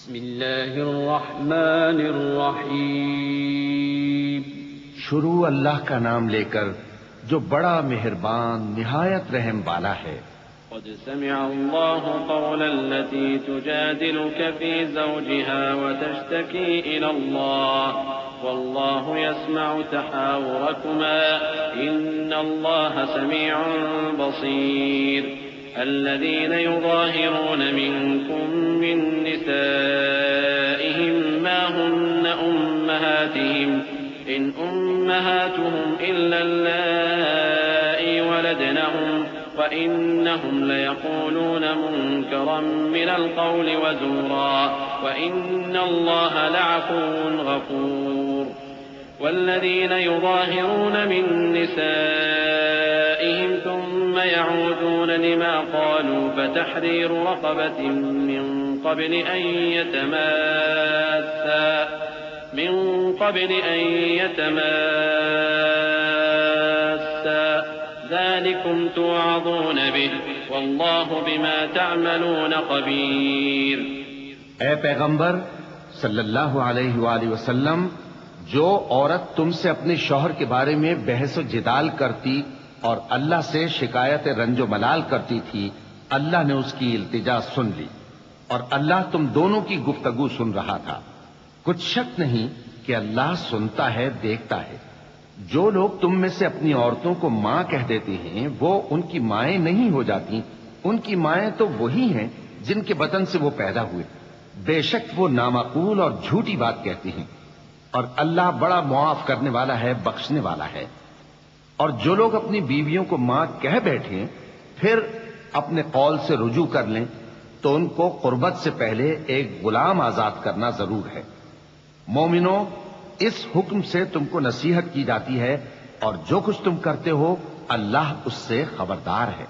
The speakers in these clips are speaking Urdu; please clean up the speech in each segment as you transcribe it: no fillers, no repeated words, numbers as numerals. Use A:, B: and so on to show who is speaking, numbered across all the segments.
A: بسم اللہ الرحمن الرحیم۔
B: شروع اللہ کا نام لے کر جو بڑا مہربان نہایت رحم والا ہے۔
A: قد سمع اللہ قول التي تجادلك في زوجها وتشتكي إلى الله والله يسمع تحاوركما إن الله سميع بصير۔ الذين يظاهرون منكم من نسائهم ما هن أمهاتهم إن أمهاتهم إلا اللائي ولدنهم وإنهم ليقولون منكرا من القول وزورا وإن الله لعفو غفور۔ والذين يظاهرون من نسائهم ثم يعودون لما قالوا فتحرير رقبة من قبل أن يتماسا ذلكم توعظون به والله بما تعملون خبير۔
B: اے پیغمبر صلی اللہ علیہ وآلہ وسلم، جو عورت تم سے اپنے شوہر کے بارے میں بحث و جدال کرتی اور اللہ سے شکایت رنج و ملال کرتی تھی، اللہ نے اس کی التجا سن لی اور اللہ تم دونوں کی گفتگو سن رہا تھا۔ کچھ شک نہیں کہ اللہ سنتا ہے، دیکھتا ہے۔ جو لوگ تم میں سے اپنی عورتوں کو ماں کہہ دیتے ہیں وہ ان کی مائیں نہیں ہو جاتی، ان کی مائیں تو وہی ہیں جن کے بطن سے وہ پیدا ہوئے۔ بے شک وہ نامعقول اور جھوٹی بات کہتے ہیں، اور اللہ بڑا معاف کرنے والا ہے، بخشنے والا ہے۔ اور جو لوگ اپنی بیویوں کو ماں کہہ بیٹھیں پھر اپنے قول سے رجوع کر لیں تو ان کو قربت سے پہلے ایک غلام آزاد کرنا ضرور ہے۔ مومنوں، اس حکم سے تم کو نصیحت کی جاتی ہے اور جو کچھ تم کرتے ہو اللہ اس سے خبردار ہے۔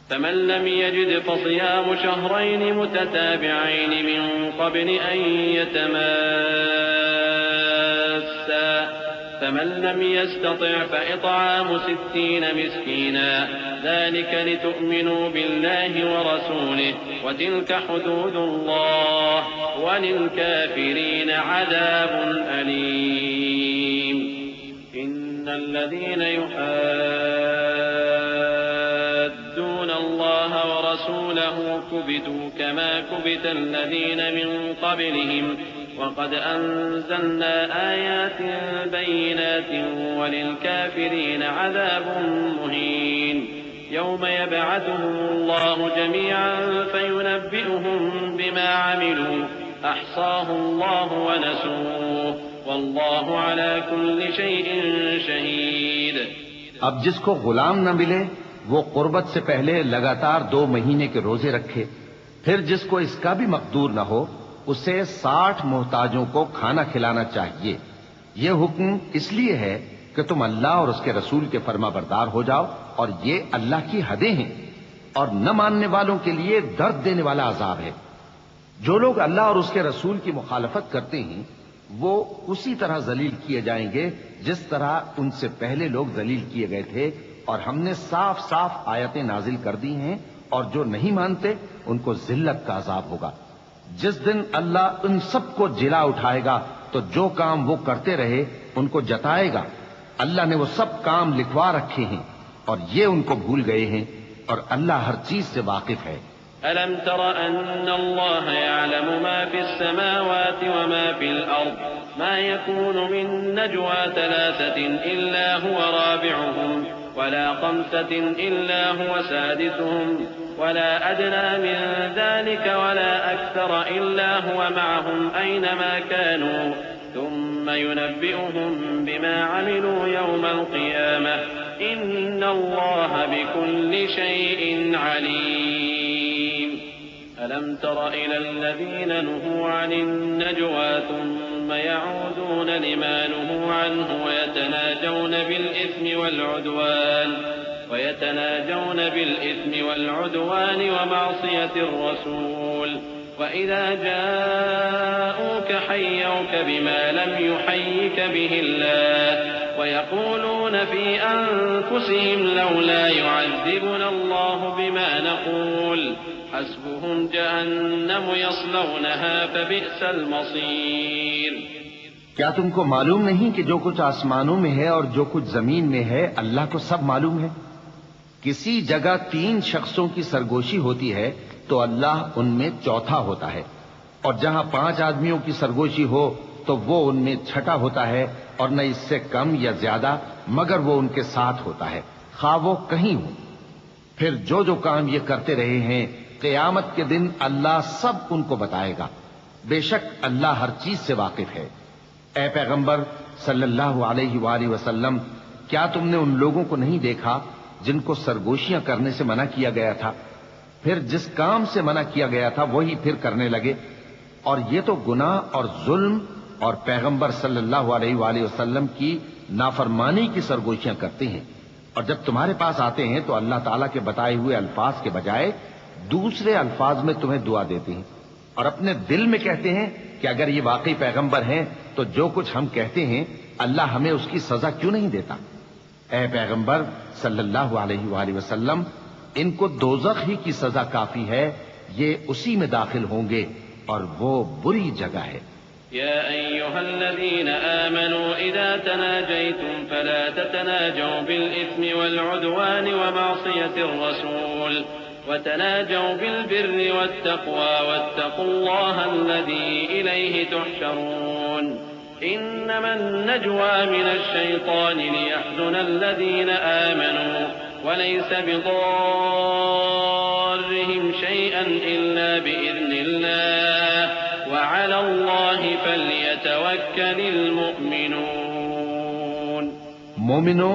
A: فمن لم يجد فصيام شهرين متتابعين من قبل أن يتماسا فمن لم يستطع فإطعام 60 مسكينا ذلك لتؤمنوا بالله ورسوله وتلك حدود الله وللكافرين عذاب أليم۔ إن الذين يحادون الله ورسوله كبتوا كما كبت الذين من قبلهم وقد أنزلنا آيات بينات وللكافرين عذاب مهين۔ يوم يبعثهم الله جميعا فينبئهم بما عملوا أحصاه الله ونسوه والله على كل شيء شهيد۔
B: اب جس کو غلام نہ ملے وہ قربت سے پہلے لگاتار 2 مہینے کے روزے رکھے، پھر جس کو اس کا بھی مقدور نہ ہو اسے 60 محتاجوں کو کھانا کھلانا چاہیے۔ یہ حکم اس لیے ہے کہ تم اللہ اور اس کے رسول کے فرما بردار ہو جاؤ، اور یہ اللہ کی حدیں ہیں، اور نہ ماننے والوں کے لیے درد دینے والا عذاب ہے۔ جو لوگ اللہ اور اس کے رسول کی مخالفت کرتے ہیں وہ اسی طرح ذلیل کیے جائیں گے جس طرح ان سے پہلے لوگ ذلیل کیے گئے تھے، اور ہم نے صاف صاف آیتیں نازل کر دی ہیں، اور جو نہیں مانتے ان کو ذلت کا عذاب ہوگا۔ جس دن اللہ ان سب کو جلا اٹھائے گا تو جو کام وہ کرتے رہے ان کو جتائے گا۔ اللہ نے وہ سب کام لکھوا رکھے ہیں اور یہ ان کو بھول گئے ہیں، اور اللہ ہر چیز سے واقف ہے۔
A: ألم تر أن الله يعلم ما في السماوات وما في الأرض ما يكون من نجوى 3 إلا هو رابعهم ولا 5 إلا هو سادسهم ولا أدنى من ذلك ولا أكثر إلا هو معهم أينما كانوا ثم ينبئهم بما عملوا يوم القيامة إن الله بكل شيء عليم۔ ألم تر إلى الذين نهوا عن النجوى ثم يعودون لما نهوا عنه ويتناجون بالإثم والعدوان ومعصية الرسول وَإِذَا جَاءُوكَ حَيَّوْكَ بِمَا لَمْ يُحَيِّكَ بِهِ اللَّهُ وَيَقُولُونَ فِي أَنفُسِهِمْ لَوْلَا يُعَذِّبُنَا اللَّهُ بِمَا نَقُولُ حَسْبُهُمْ جَهَنَّمُ يَصْلَوْنَهَا فَبِئْسَ الْمَصِيرُ۔
B: کیا تم کو معلوم نہیں کہ جو کچھ آسمانوں میں ہے اور جو کچھ زمین میں ہے اللہ کو سب معلوم ہے؟ کسی جگہ 3 شخصوں کی سرگوشی ہوتی ہے تو اللہ ان میں چوتھا ہوتا ہے، اور جہاں 5 آدمیوں کی سرگوشی ہو تو وہ ان میں چھٹا ہوتا ہے، اور نہ اس سے کم یا زیادہ مگر وہ ان کے ساتھ ہوتا ہے، خواہ وہ کہیں ہو۔ پھر جو کام یہ کرتے رہے ہیں قیامت کے دن اللہ سب ان کو بتائے گا، بے شک اللہ ہر چیز سے واقف ہے۔ اے پیغمبر صلی اللہ علیہ وآلہ وسلم، کیا تم نے ان لوگوں کو نہیں دیکھا جن کو سرگوشیاں کرنے سے منع کیا گیا تھا، پھر جس کام سے منع کیا گیا تھا وہی پھر کرنے لگے؟ اور یہ تو گناہ اور ظلم اور پیغمبر صلی اللہ علیہ وآلہ وسلم کی نافرمانی کی سرگوشیاں کرتے ہیں، اور جب تمہارے پاس آتے ہیں تو اللہ تعالیٰ کے بتائے ہوئے الفاظ کے بجائے دوسرے الفاظ میں تمہیں دعا دیتے ہیں، اور اپنے دل میں کہتے ہیں کہ اگر یہ واقعی پیغمبر ہیں تو جو کچھ ہم کہتے ہیں اللہ ہمیں اس کی سزا کیوں نہیں دیتا؟ اے پیغمبر صلی اللہ علیہ وآلہ وسلم، ان کو دوزخ ہی کی سزا کافی ہے، یہ اسی میں داخل ہوں گے اور وہ بری جگہ ہے۔
A: يا أيها الذين آمنوا إذا تناجيتم فلا تتناجوا بالإثم والعدوان ومعصية الرسول وتناجوا بالبر والتقوى واتقوا الله الذي إليه تحشرون إنما النجوى من الشيطان ليحزن الذين آمنوا وليس بضارهم شيئا إلا بإذن الله وعلى الله فليتوكل المؤمنون۔
B: مومنو،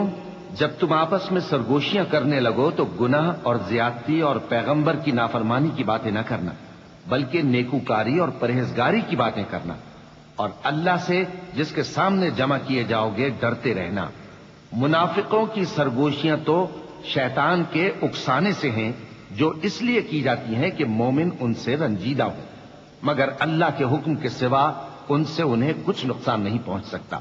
B: جب تم آپس میں سرگوشیاں کرنے لگو تو گناہ اور زیادتی اور پیغمبر کی نافرمانی کی باتیں نہ کرنا، بلکہ نیکوکاری اور پرہیزگاری کی باتیں کرنا، اور اللہ سے جس کے سامنے جمع کیے جاؤ گے ڈرتے رہنا۔ منافقوں کی سرگوشیاں تو شیطان کے اکسانے سے ہیں، جو اس لیے کی جاتی ہیں کہ مومن ان سے رنجیدہ ہو، مگر اللہ کے حکم کے سوا ان سے انہیں کچھ نقصان نہیں پہنچ سکتا۔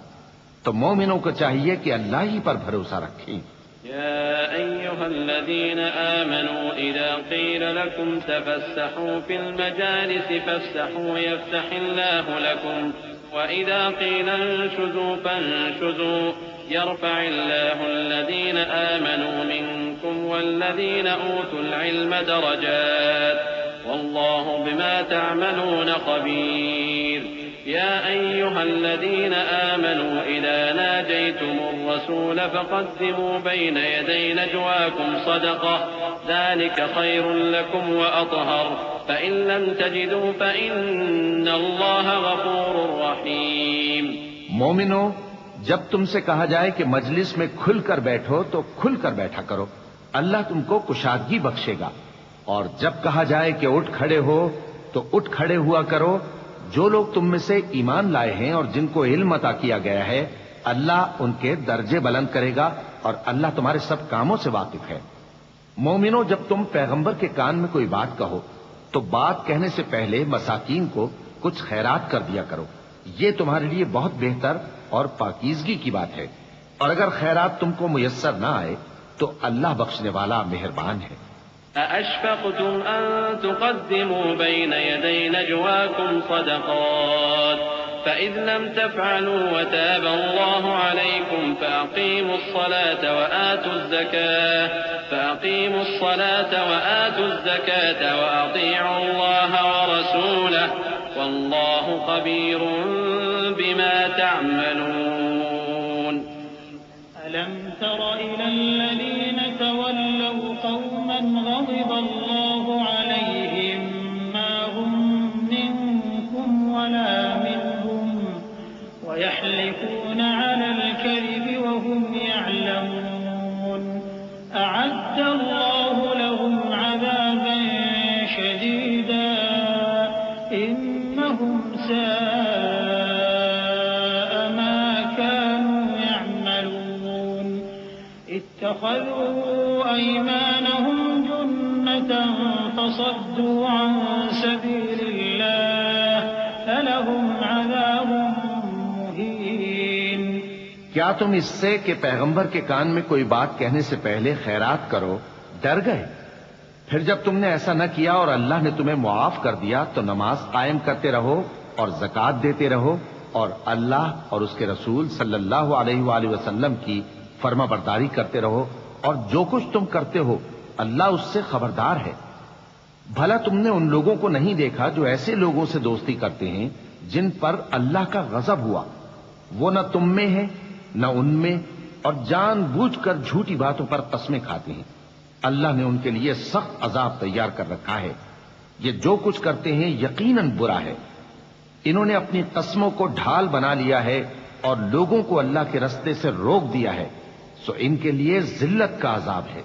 B: تو مومنوں کو چاہیے کہ اللہ ہی پر بھروسہ رکھیں۔
A: يا أيها الذين آمنوا إذا قيل لكم تفسحوا في المجالس فافسحوا يفسح الله لكم وإذا قيل انشزوا فانشزوا يرفع الله الذين آمنوا منكم والذين أوتوا العلم درجات والله بما تعملون خبير۔ يا أيها الذين آمنوا إذا ناجيتم الرسول فقدموا بين يدي نجواكم صدقة ذلك خير لكم وأطهر فإن لم تجدوا فإن الله غفور رحيم۔
B: مومنو، جب تم سے کہا جائے کہ مجلس میں کھل کر بیٹھو تو کھل کر بیٹھا کرو، اللہ تم کو کشادگی بخشے گا، اور جب کہا جائے کہ اٹھ کھڑے ہو تو اٹھ کھڑے ہوا کرو۔ جو لوگ تم میں سے ایمان لائے ہیں اور جن کو علم عطا کیا گیا ہے اللہ ان کے درجے بلند کرے گا، اور اللہ تمہارے سب کاموں سے واقف ہے۔ مومنو، جب تم پیغمبر کے کان میں کوئی بات کہو تو بات کہنے سے پہلے مساکین کو کچھ خیرات کر دیا کرو، یہ تمہارے لیے بہت بہتر اور پاکیزگی کی بات ہے، اور اگر خیرات تم کو میسر نہ آئے تو اللہ بخشنے والا مہربان ہے۔
A: أأشفقتم أن تقدموا بين يدي نجواكم صدقات فإذ لم تفعلوا وتاب الله عليكم فأقيموا الصلاة وآتوا الزكاة وأطيعوا الله ورسوله والله خبير بما تعملون۔
C: ألم تر إلى الذين تولوا قوما غضب الله عليهم ما هم منكم ولا منهم ويحلفون على الكذب وهم يعلمون أعد الله لهم عذابا شديدا إنهم ساء ما كانوا يعملون اتخذوا أيمانهم جنة فصدوا عن سبيل الله لهم عذاب مهين.
B: کیا تم اس سے کہ پیغمبر کے کان میں کوئی بات کہنے سے پہلے خیرات کرو ڈر گئے؟ پھر جب تم نے ایسا نہ کیا اور اللہ نے تمہیں معاف کر دیا تو نماز قائم کرتے رہو اور زکوٰۃ دیتے رہو اور اللہ اور اس کے رسول صلی اللہ علیہ وآلہ وسلم کی فرما برداری کرتے رہو، اور جو کچھ تم کرتے ہو اللہ اس سے خبردار ہے۔ بھلا تم نے ان لوگوں کو نہیں دیکھا جو ایسے لوگوں سے دوستی کرتے ہیں جن پر اللہ کا غضب ہوا؟ وہ نہ تم میں ہے نہ ان میں، اور جان بوجھ کر جھوٹی باتوں پر قسمیں کھاتے ہیں۔ اللہ نے ان کے لیے سخت عذاب تیار کر رکھا ہے۔ یہ جو کچھ کرتے ہیں یقیناً برا ہے۔ انہوں نے اپنی قسموں کو ڈھال بنا لیا ہے اور لوگوں کو اللہ کے رستے سے روک دیا ہے، سو ان کے لیے ذلت کا عذاب ہے۔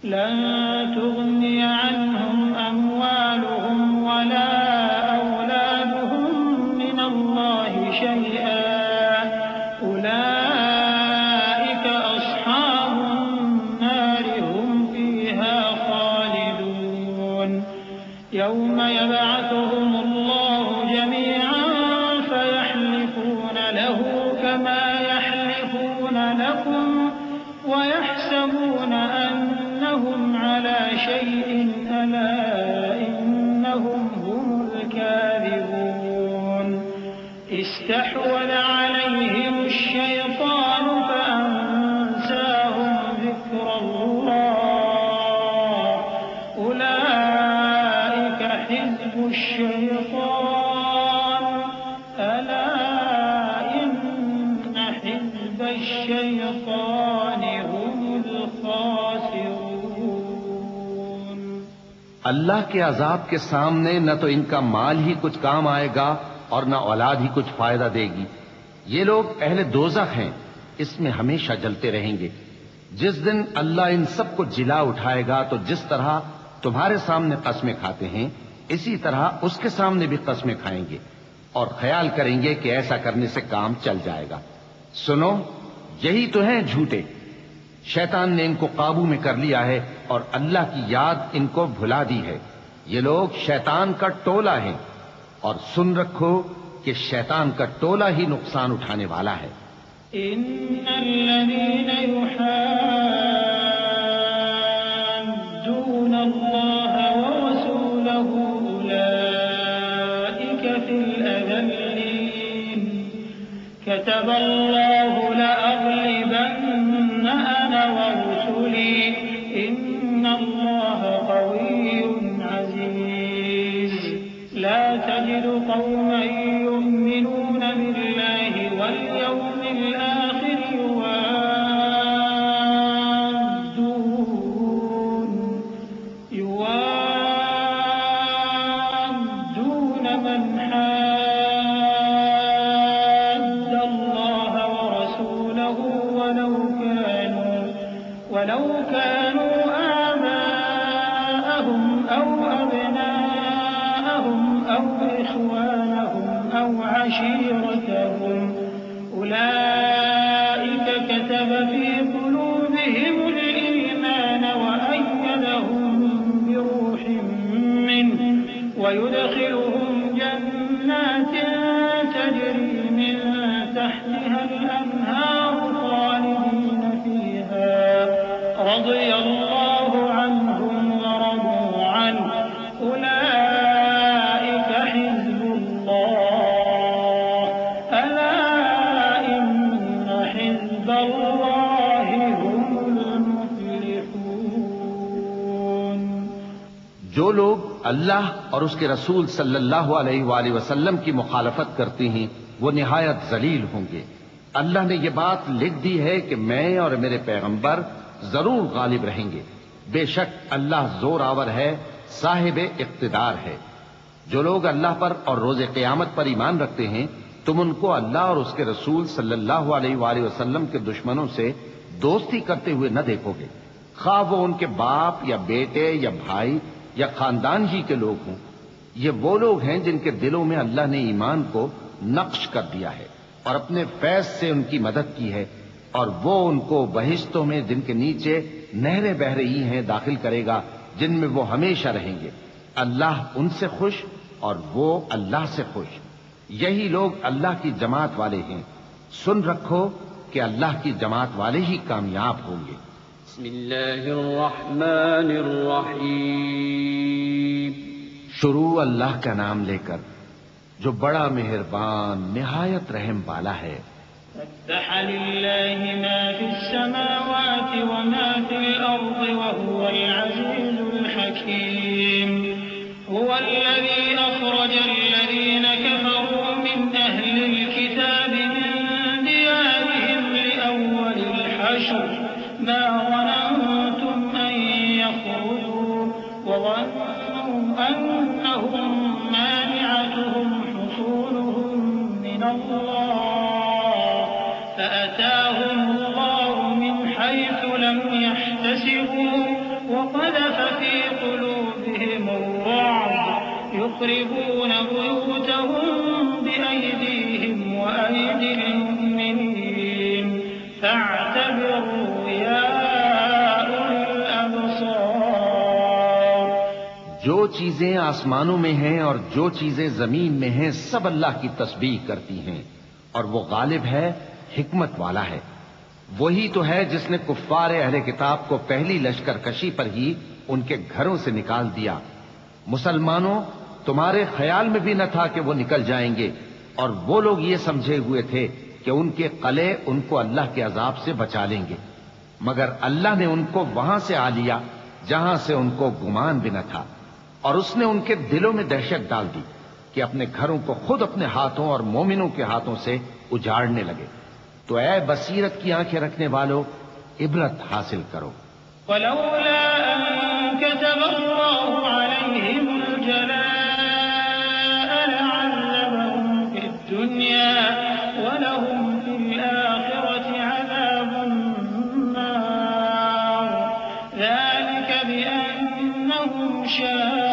C: لن تغني عنهم أموالهم ولا أولادهم من الله شيئا أولئك أصحاب النار هم فيها خالدون. يوم يبعثهم الله جميعا فيحلفون له كما يحلفون لكم ويحسبون أنهم على شيء ألا إنهم هم الكاذبون. استحوذ عليهم الشيطان فأنساهم ذكر الله أولئك حزب الشيطان ألا إن حزب الشيطان هم الخاسرون.
B: اللہ کے عذاب کے سامنے نہ تو ان کا مال ہی کچھ کام آئے گا اور نہ اولاد ہی کچھ فائدہ دے گی۔ یہ لوگ اہل دوزخ ہیں، اس میں ہمیشہ جلتے رہیں گے۔ جس دن اللہ ان سب کو جلا اٹھائے گا تو جس طرح تمہارے سامنے قسمیں کھاتے ہیں اسی طرح اس کے سامنے بھی قسمیں کھائیں گے اور خیال کریں گے کہ ایسا کرنے سے کام چل جائے گا۔ سنو، یہی تو ہیں جھوٹے۔ شیطان نے ان کو قابو میں کر لیا ہے اور اللہ کی یاد ان کو بھلا دی ہے۔ یہ لوگ شیطان کا ٹولہ ہیں، اور سن رکھو کہ شیطان کا ٹولہ ہی نقصان اٹھانے والا ہے۔
C: إن الذين يحادون الله ورسوله أولئك في الأذلين. كتب الله لأغلبن أنا ورسلي إن الله قوي عزيز. لا تجد قوما يؤمنون بالله واليوم الآخر يوادون من حاد الله ورسوله ولو كانوا آباءهم أو أبناءهم أو إخوانهم أو عشيرتهم أولئك كتب في قلوبهم الإيمان وأيدهم بروح منه ويدخلهم جنات تجري من تحتها الأنهار خالدين فيها رضي الله عنهم ورضوا عنه أولئك حزب الله ألا إن حزب الله هم المفلحون.
B: جو لوگ اللہ اور اس کے رسول صلی اللہ علیہ وآلہ وسلم کی مخالفت کرتے ہیں وہ نہایت ذلیل ہوں گے۔ اللہ نے یہ بات لکھ دی ہے کہ میں اور میرے پیغمبر ضرور غالب رہیں گے۔ بے شک اللہ زور آور ہے، صاحب اقتدار ہے۔ جو لوگ اللہ پر اور روز قیامت پر ایمان رکھتے ہیں تم ان کو اللہ اور اس کے رسول صلی اللہ علیہ وآلہ وسلم کے دشمنوں سے دوستی کرتے ہوئے نہ دیکھو گے، خواہ وہ ان کے باپ یا بیٹے یا بھائی یا خاندان ہی کے لوگ ہوں۔ یہ وہ لوگ ہیں جن کے دلوں میں اللہ نے ایمان کو نقش کر دیا ہے اور اپنے فیض سے ان کی مدد کی ہے، اور وہ ان کو بہشتوں میں جن کے نیچے نہریں بہ رہی ہیں داخل کرے گا، جن میں وہ ہمیشہ رہیں گے۔ اللہ ان سے خوش اور وہ اللہ سے خوش۔ یہی لوگ اللہ کی جماعت والے ہیں، سن رکھو کہ اللہ کی جماعت والے ہی کامیاب ہوں گے۔
A: بسم اللہ الرحمن الرحیم۔
B: شروع اللہ کا نام لے کر جو بڑا مہربان نہایت رحم والا ہے۔
C: سبح للہ ما فی السماوات وما فی الارض وهو العزیز الحکیم۔ هو الذي أخرج الذين كفروا من أهل الكتاب من ديارهم لأول الحشر ما ظننتم أن يخرجوا وظنوا أنهم مانعتهم حصولهم من الله فأتاهم الله من حيث لم يحتسبوا وقذف في قلوبهم الرعب يخربون بيوتهم بأيديهم وأيدي المؤمنين فاعتبروا يا أولي الأبصار۔
B: جو چیزیں آسمانوں میں ہیں اور جو چیزیں زمین میں ہیں سب اللہ کی تسبیح کرتی ہیں، اور وہ غالب ہے، حکمت والا ہے۔ وہی تو ہے جس نے کفار اہل کتاب کو پہلی لشکر کشی پر ہی ان کے گھروں سے نکال دیا۔ مسلمانوں، تمہارے خیال میں بھی نہ تھا کہ وہ نکل جائیں گے، اور وہ لوگ یہ سمجھے ہوئے تھے کہ ان کے قلعے ان کو اللہ کے عذاب سے بچا لیں گے، مگر اللہ نے ان کو وہاں سے آ لیا جہاں سے ان کو گمان بھی نہ تھا، اور اس نے ان کے دلوں میں دہشت ڈال دی کہ اپنے گھروں کو خود اپنے ہاتھوں اور مومنوں کے ہاتھوں سے اجاڑنے لگے۔ تو اے بصیرت کی آنکھیں رکھنے والو، عبرت حاصل کرو۔
C: ولولا أن كتب الله عليهم الجلاء لعذبهم في الدنيا ولهم في الآخرة عذاب النار ذلك بأنهم شاقوا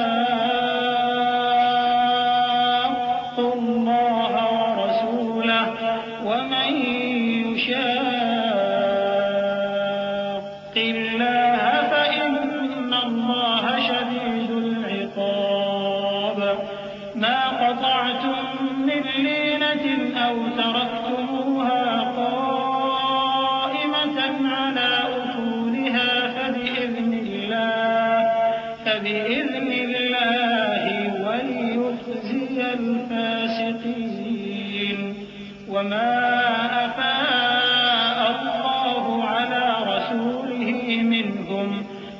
C: الله ورسوله ومن يشاق الله فإن الله شديد العقاب ما قطعتم من لينة أو تركتموها قائمة على أصولها فبإذن الله وليخزي الفاسقين وما أفاء الله على رسوله منهم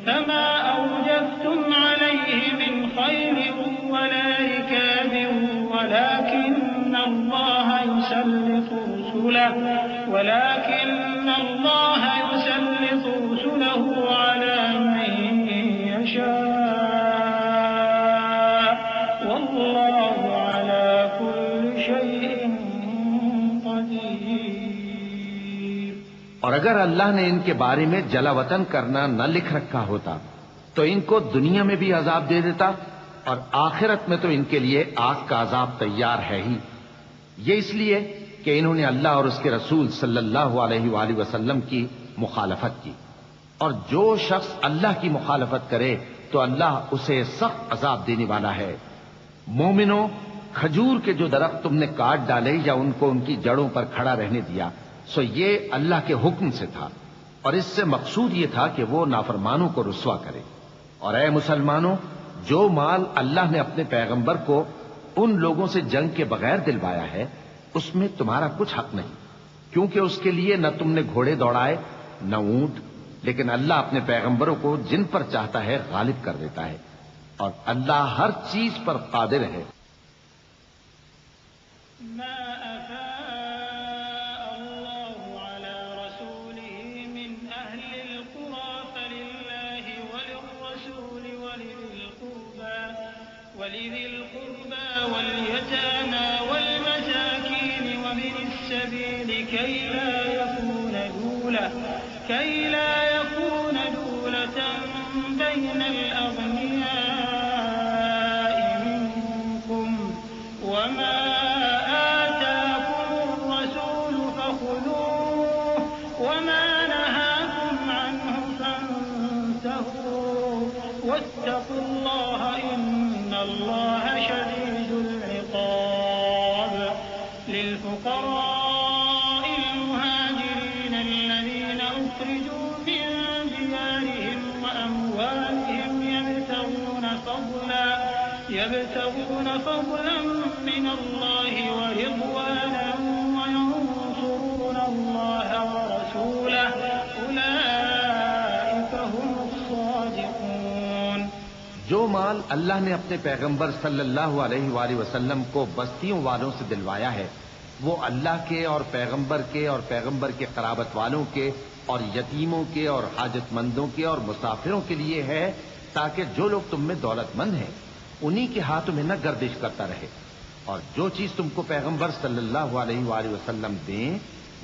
C: فما أوجفتم عليه من خيل ولا ركاب ولكن الله يسلط رسله على من يشاء والله على كل شيء قدير۔
B: اور اگر اللہ نے ان کے بارے میں جلا وطن کرنا نہ لکھ رکھا ہوتا تو ان کو دنیا میں بھی عذاب دے دیتا، اور آخرت میں تو ان کے لیے آگ کا عذاب تیار ہے ہی۔ یہ اس لیے کہ انہوں نے اللہ اور اس کے رسول صلی اللہ علیہ وآلہ وسلم کی مخالفت کی، اور جو شخص اللہ کی مخالفت کرے تو اللہ اسے سخت عذاب دینے والا ہے۔ مومنوں، کھجور کے جو درخت تم نے کاٹ ڈالے یا ان کو ان کی جڑوں پر کھڑا رہنے دیا، سو یہ اللہ کے حکم سے تھا، اور اس سے مقصود یہ تھا کہ وہ نافرمانوں کو رسوا کرے۔ اور اے مسلمانوں، جو مال اللہ نے اپنے پیغمبر کو ان لوگوں سے جنگ کے بغیر دلوایا ہے اس میں تمہارا کچھ حق نہیں، کیونکہ اس کے لیے نہ تم نے گھوڑے دوڑائے نہ اونٹ، لیکن اللہ اپنے پیغمبروں کو جن پر چاہتا ہے غالب کر دیتا ہے، اور اللہ ہر چیز پر قادر ہے۔
C: ما أفاء الله على رسوله من أهل القرى فلله وللرسول ولذي القربى واليتامى والمساكين وابن السبيل كي لا يكون دولة بين الأغنياء منكم وما آتاكم الرسول فخذوه وما نهاكم عنه فانتهوا واتقوا الله إن الله شديد العقاب۔ للفقراء المهاجرين الذين أخرجوا من ديارهم وأموالهم يبتغون فضلا من الله ورضوانا وينصرون الله ورسوله أولئك هم الصادقون۔
B: جو مال اللہ نے اپنے پیغمبر صلی اللہ علیہ وآلہ وسلم کو بستیوں والوں سے دلوایا ہے وہ اللہ کے اور پیغمبر کے قرابت والوں کے اور یتیموں کے اور حاجت مندوں کے اور مسافروں کے لیے ہے، تاکہ جو لوگ تم میں دولت مند ہیں انہی کے ہاتھوں میں نہ گردش کرتا رہے، اور جو چیز تم کو پیغمبر صلی اللہ علیہ وآلہ وسلم دیں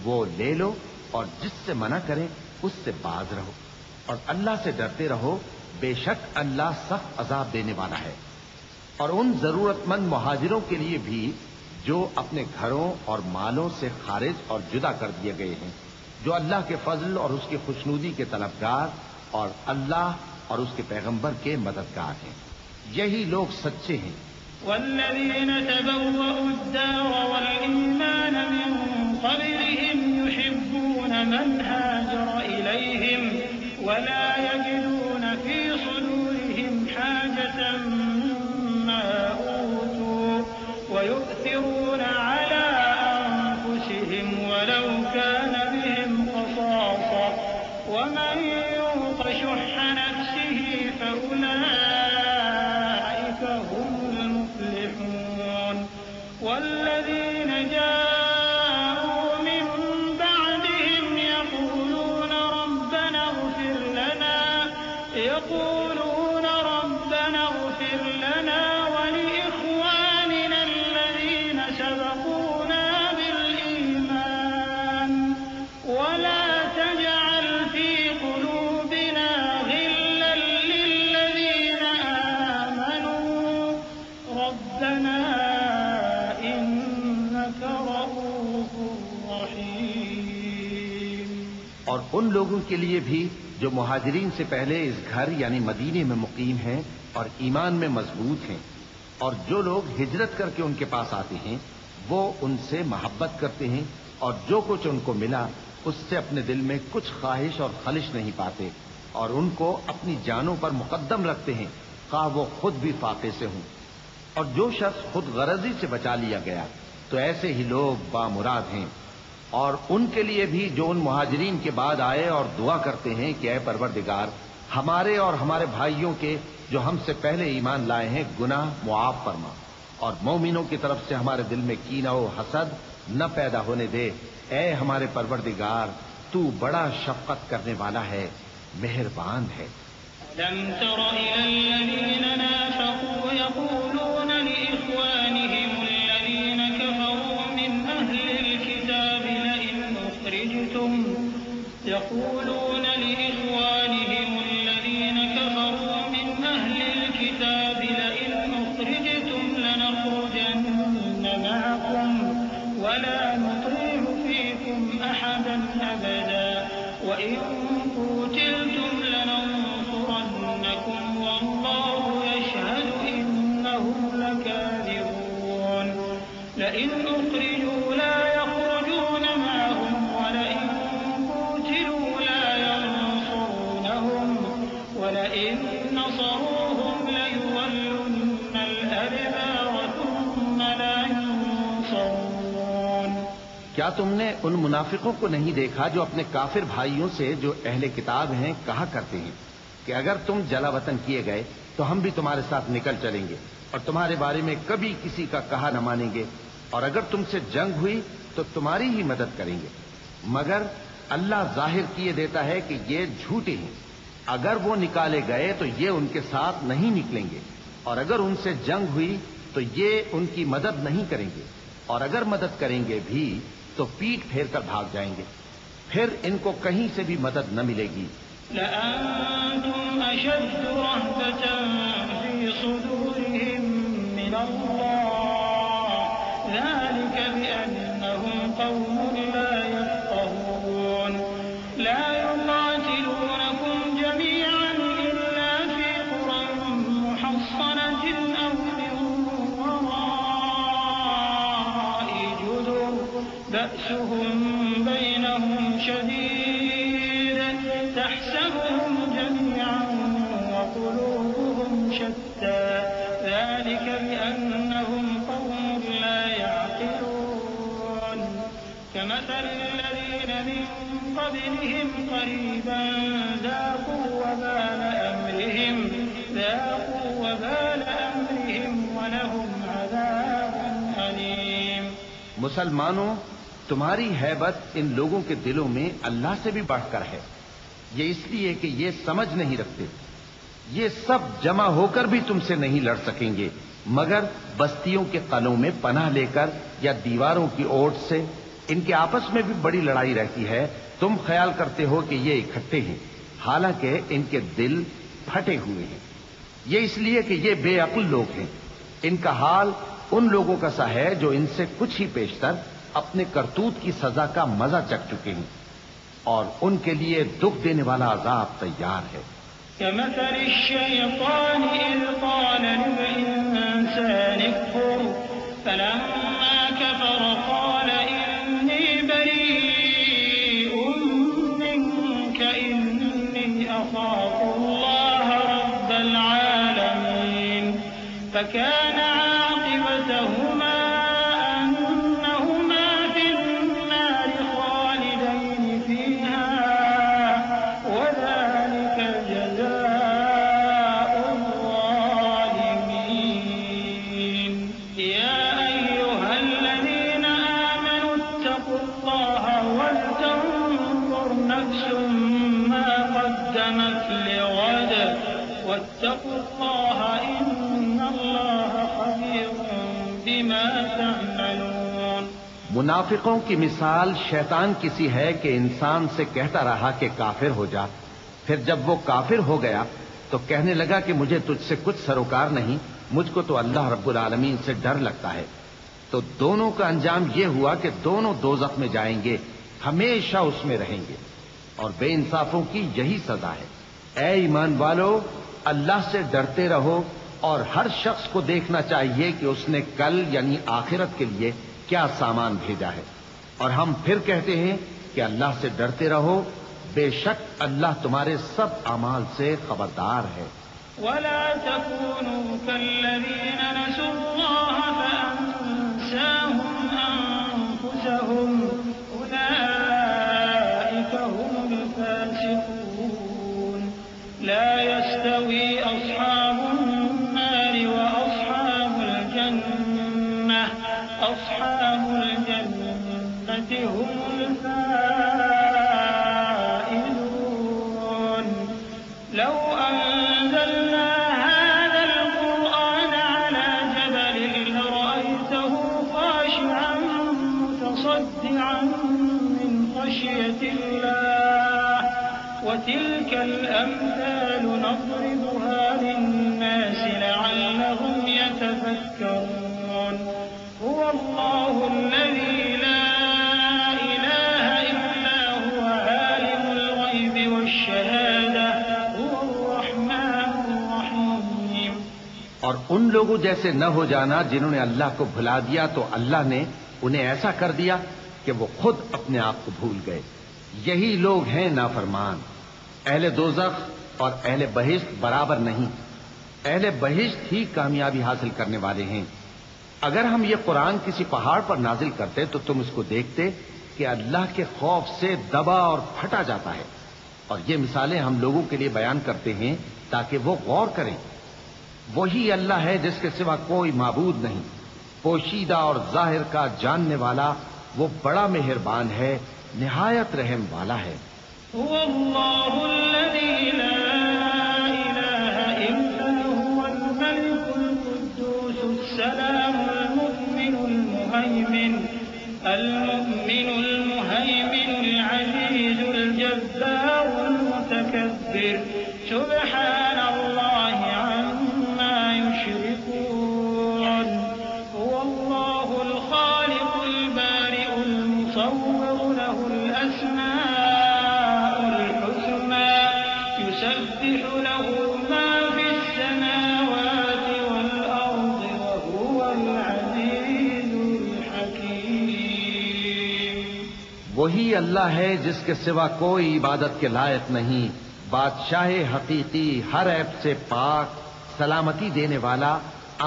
B: وہ لے لو، اور جس سے منع کریں اس سے باز رہو، اور اللہ سے ڈرتے رہو، بے شک اللہ سخت عذاب دینے والا ہے۔ اور ان ضرورت مند مہاجروں کے لیے بھی جو اپنے گھروں اور مالوں سے خارج اور جدا کر دیے گئے ہیں، جو اللہ کے فضل اور اس کی خوشنودی کے طلبگار اور اللہ اور اس کے پیغمبر کے مددگار ہیں، یہی لوگ سچے ہیں۔
C: والذين تبوأوا الدار والإيمان من قبلهم يحبون من هاجر إليهم ولا يجدون في صدورهم حاجة مما أوتوا ويؤثرون على أنفسهم ولو كان بهم خصاصة ومن يوق شح نفسه فأولئك هم المفلحون۔ والذين جاءوا من بعدهم يقولون ربنا اغفر لنا ولإخواننا الذين سبقونا بالإيمان ولا تجعل في قلوبنا غلا للذين آمنوا ربنا إنك رؤوف رحيم۔
B: اور ان لوگوں کے لیے بھی جو مہاجرین سے پہلے اس گھر یعنی مدینے میں مقیم ہیں اور ایمان میں مضبوط ہیں، اور جو لوگ ہجرت کر کے ان کے پاس آتے ہیں وہ ان سے محبت کرتے ہیں، اور جو کچھ ان کو ملا اس سے اپنے دل میں کچھ خواہش اور خلش نہیں پاتے، اور ان کو اپنی جانوں پر مقدم رکھتے ہیں خواہ وہ خود بھی فاقے سے ہوں۔ اور جو شخص خود غرضی سے بچا لیا گیا تو ایسے ہی لوگ بامراد ہیں۔ اور ان کے لیے بھی جو ان مہاجرین کے بعد آئے اور دعا کرتے ہیں کہ اے پروردگار ہمارے اور ہمارے بھائیوں کے جو ہم سے پہلے ایمان لائے ہیں گناہ معاف فرما، اور مومنوں کی طرف سے ہمارے دل میں کینہ و حسد نہ پیدا ہونے دے، اے ہمارے پروردگار تو بڑا شفقت کرنے والا ہے، مہربان ہے۔
C: لم تر إلى الذين نافقوا يقولون لإخوانهم الذين كفروا من أهل الكتاب لئن أخرجتم لنخرجن معكم ولا نطيع فيكم أحدا أبدا وإن قتلتم لننصرنكم والله يشهد إنهم لكاذبون۔ لئن أخرجوا لا يخرجون معهم ولئن قتلوا لا ينصرونهم ولئن نصروهم ليولن الأدبار ثم لا ينصرون۔
B: کیا تم نے ان منافقوں کو نہیں دیکھا جو اپنے کافر بھائیوں سے جو اہل کتاب ہیں کہا کرتے ہیں کہ اگر تم جلا وطن کیے گئے تو ہم بھی تمہارے ساتھ نکل چلیں گے اور تمہارے بارے میں کبھی کسی کا کہا نہ مانیں گے، اور اگر تم سے جنگ ہوئی تو تمہاری ہی مدد کریں گے، مگر اللہ ظاہر کیے دیتا ہے کہ یہ جھوٹے ہیں۔ اگر وہ نکالے گئے تو یہ ان کے ساتھ نہیں نکلیں گے، اور اگر ان سے جنگ ہوئی تو یہ ان کی مدد نہیں کریں گے، اور اگر مدد کریں گے بھی تو پیٹ پھیر کر بھاگ جائیں گے، پھر ان کو کہیں سے بھی مدد نہ ملے گی۔
C: لأنتم أشد رهبة في صدورهم من الله ذلك بأنهم قوم لا يفقهون۔ لا يقاتلونكم جميعا إلا في قرى محصنة أو من وراء جدر بأسهم بينهم شديد تحسبهم جميعا وقلوبهم شتى ذلك بأنهم قوم لا يعقلون كمثل الذين من قبلهم قريبا ذاقوا وبال أمرهم ولهم عذاب أليم۔
B: مسلمانوں، تمہاری ہیبت ان لوگوں کے دلوں میں اللہ سے بھی بڑھ کر ہے، یہ اس لیے کہ یہ سمجھ نہیں رکھتے۔ یہ سب جمع ہو کر بھی تم سے نہیں لڑ سکیں گے مگر بستیوں کے قلعوں میں پناہ لے کر یا دیواروں کی اوٹ سے۔ ان کے آپس میں بھی بڑی لڑائی رہتی ہے، تم خیال کرتے ہو کہ یہ اکٹھے ہیں، حالانکہ ان کے دل پھٹے ہوئے ہیں۔ یہ اس لیے کہ یہ بے عقل لوگ ہیں۔ ان کا حال ان لوگوں کا سا ہے جو ان سے کچھ ہی پیشتر اپنے کرتوت کی سزا کا مزہ چکھ چکے ہیں، اور ان کے لیے دکھ دینے والا عذاب تیار ہے۔
C: كمثل الشيطان إذ قال للإنسان اكفر فلما كفر قال إني بريء منك إني أخاف الله رب العالمين فكان عاقبتهما أنهما في النار خالدين فيها وذلك جزاء الظالمين۔ يا أيها الذين آمنوا اتقوا الله ولتنظر نفس ما قدمت لغد واتقوا الله إن الله خبير بما تعملون۔
B: منافقوں کی مثال شیطان کسی ہے کہ انسان سے کہتا رہا کہ کافر ہو جا، پھر جب وہ کافر ہو گیا تو کہنے لگا کہ مجھے تجھ سے کچھ سروکار نہیں، مجھ کو تو اللہ رب العالمین سے ڈر لگتا ہے۔ تو دونوں کا انجام یہ ہوا کہ دونوں دوزخ میں جائیں گے، ہمیشہ اس میں رہیں گے، اور بے انصافوں کی یہی سزا ہے۔ اے ایمان والو، اللہ سے ڈرتے رہو، اور ہر شخص کو دیکھنا چاہیے کہ اس نے کل یعنی آخرت کے لیے کیا سامان بھیجا ہے، اور ہم پھر کہتے ہیں کہ اللہ سے ڈرتے رہو، بے شک اللہ تمہارے سب اعمال سے خبردار ہے۔
C: ولا تكونوا كالذين نسوا الله فأنساهم أنفسهم أولئك هم الفاسقون۔ لا يستوي أصحاب النار وأصحاب الجنة أصحاب الجنة هم الفائزون۔ لو أنزلنا هذا القرآن على جبل لرأيته خاشعا متصدعا من خشية الله وتلك الأمثال نضربها للناس لعلهم يتفكرون۔ هو الله الذي لا إله إلا هو عالم الغيب والشهادة هو الرحمن الرحيم۔
B: اور ان لوگوں جیسے نہ ہو جانا جنہوں نے اللہ کو بھلا دیا تو اللہ نے انہیں ایسا کر دیا کہ وہ خود اپنے آپ کو بھول گئے۔ یہی لوگ ہیں نافرمان۔ اہل دوزخ اور اہل بہشت برابر نہیں، اہل بہشت ہی کامیابی حاصل کرنے والے ہیں۔ اگر ہم یہ قرآن کسی پہاڑ پر نازل کرتے تو تم اس کو دیکھتے کہ اللہ کے خوف سے دبا اور پھٹا جاتا ہے، اور یہ مثالیں ہم لوگوں کے لیے بیان کرتے ہیں تاکہ وہ غور کریں۔ وہی اللہ ہے جس کے سوا کوئی معبود نہیں، پوشیدہ اور ظاہر کا جاننے والا، وہ بڑا مہربان ہے، نہایت رحم والا ہے۔
C: هو الله الذي لا إله إلا هو الملك القدوس السلام المؤمن المهيمن العزيز الجبار المتكبر سبحان الله عما يشركون۔ هو الله الخالق البارئ المصور له الأسماء الحسنى يسبح له ما في السماوات والأرض وهو العزيز الحكيم۔
B: وہی اللہ ہے جس کے سوا کوئی عبادت کے لائق نہیں، بادشاہ حقیقی، ہر عیب سے پاک، سلامتی دینے والا،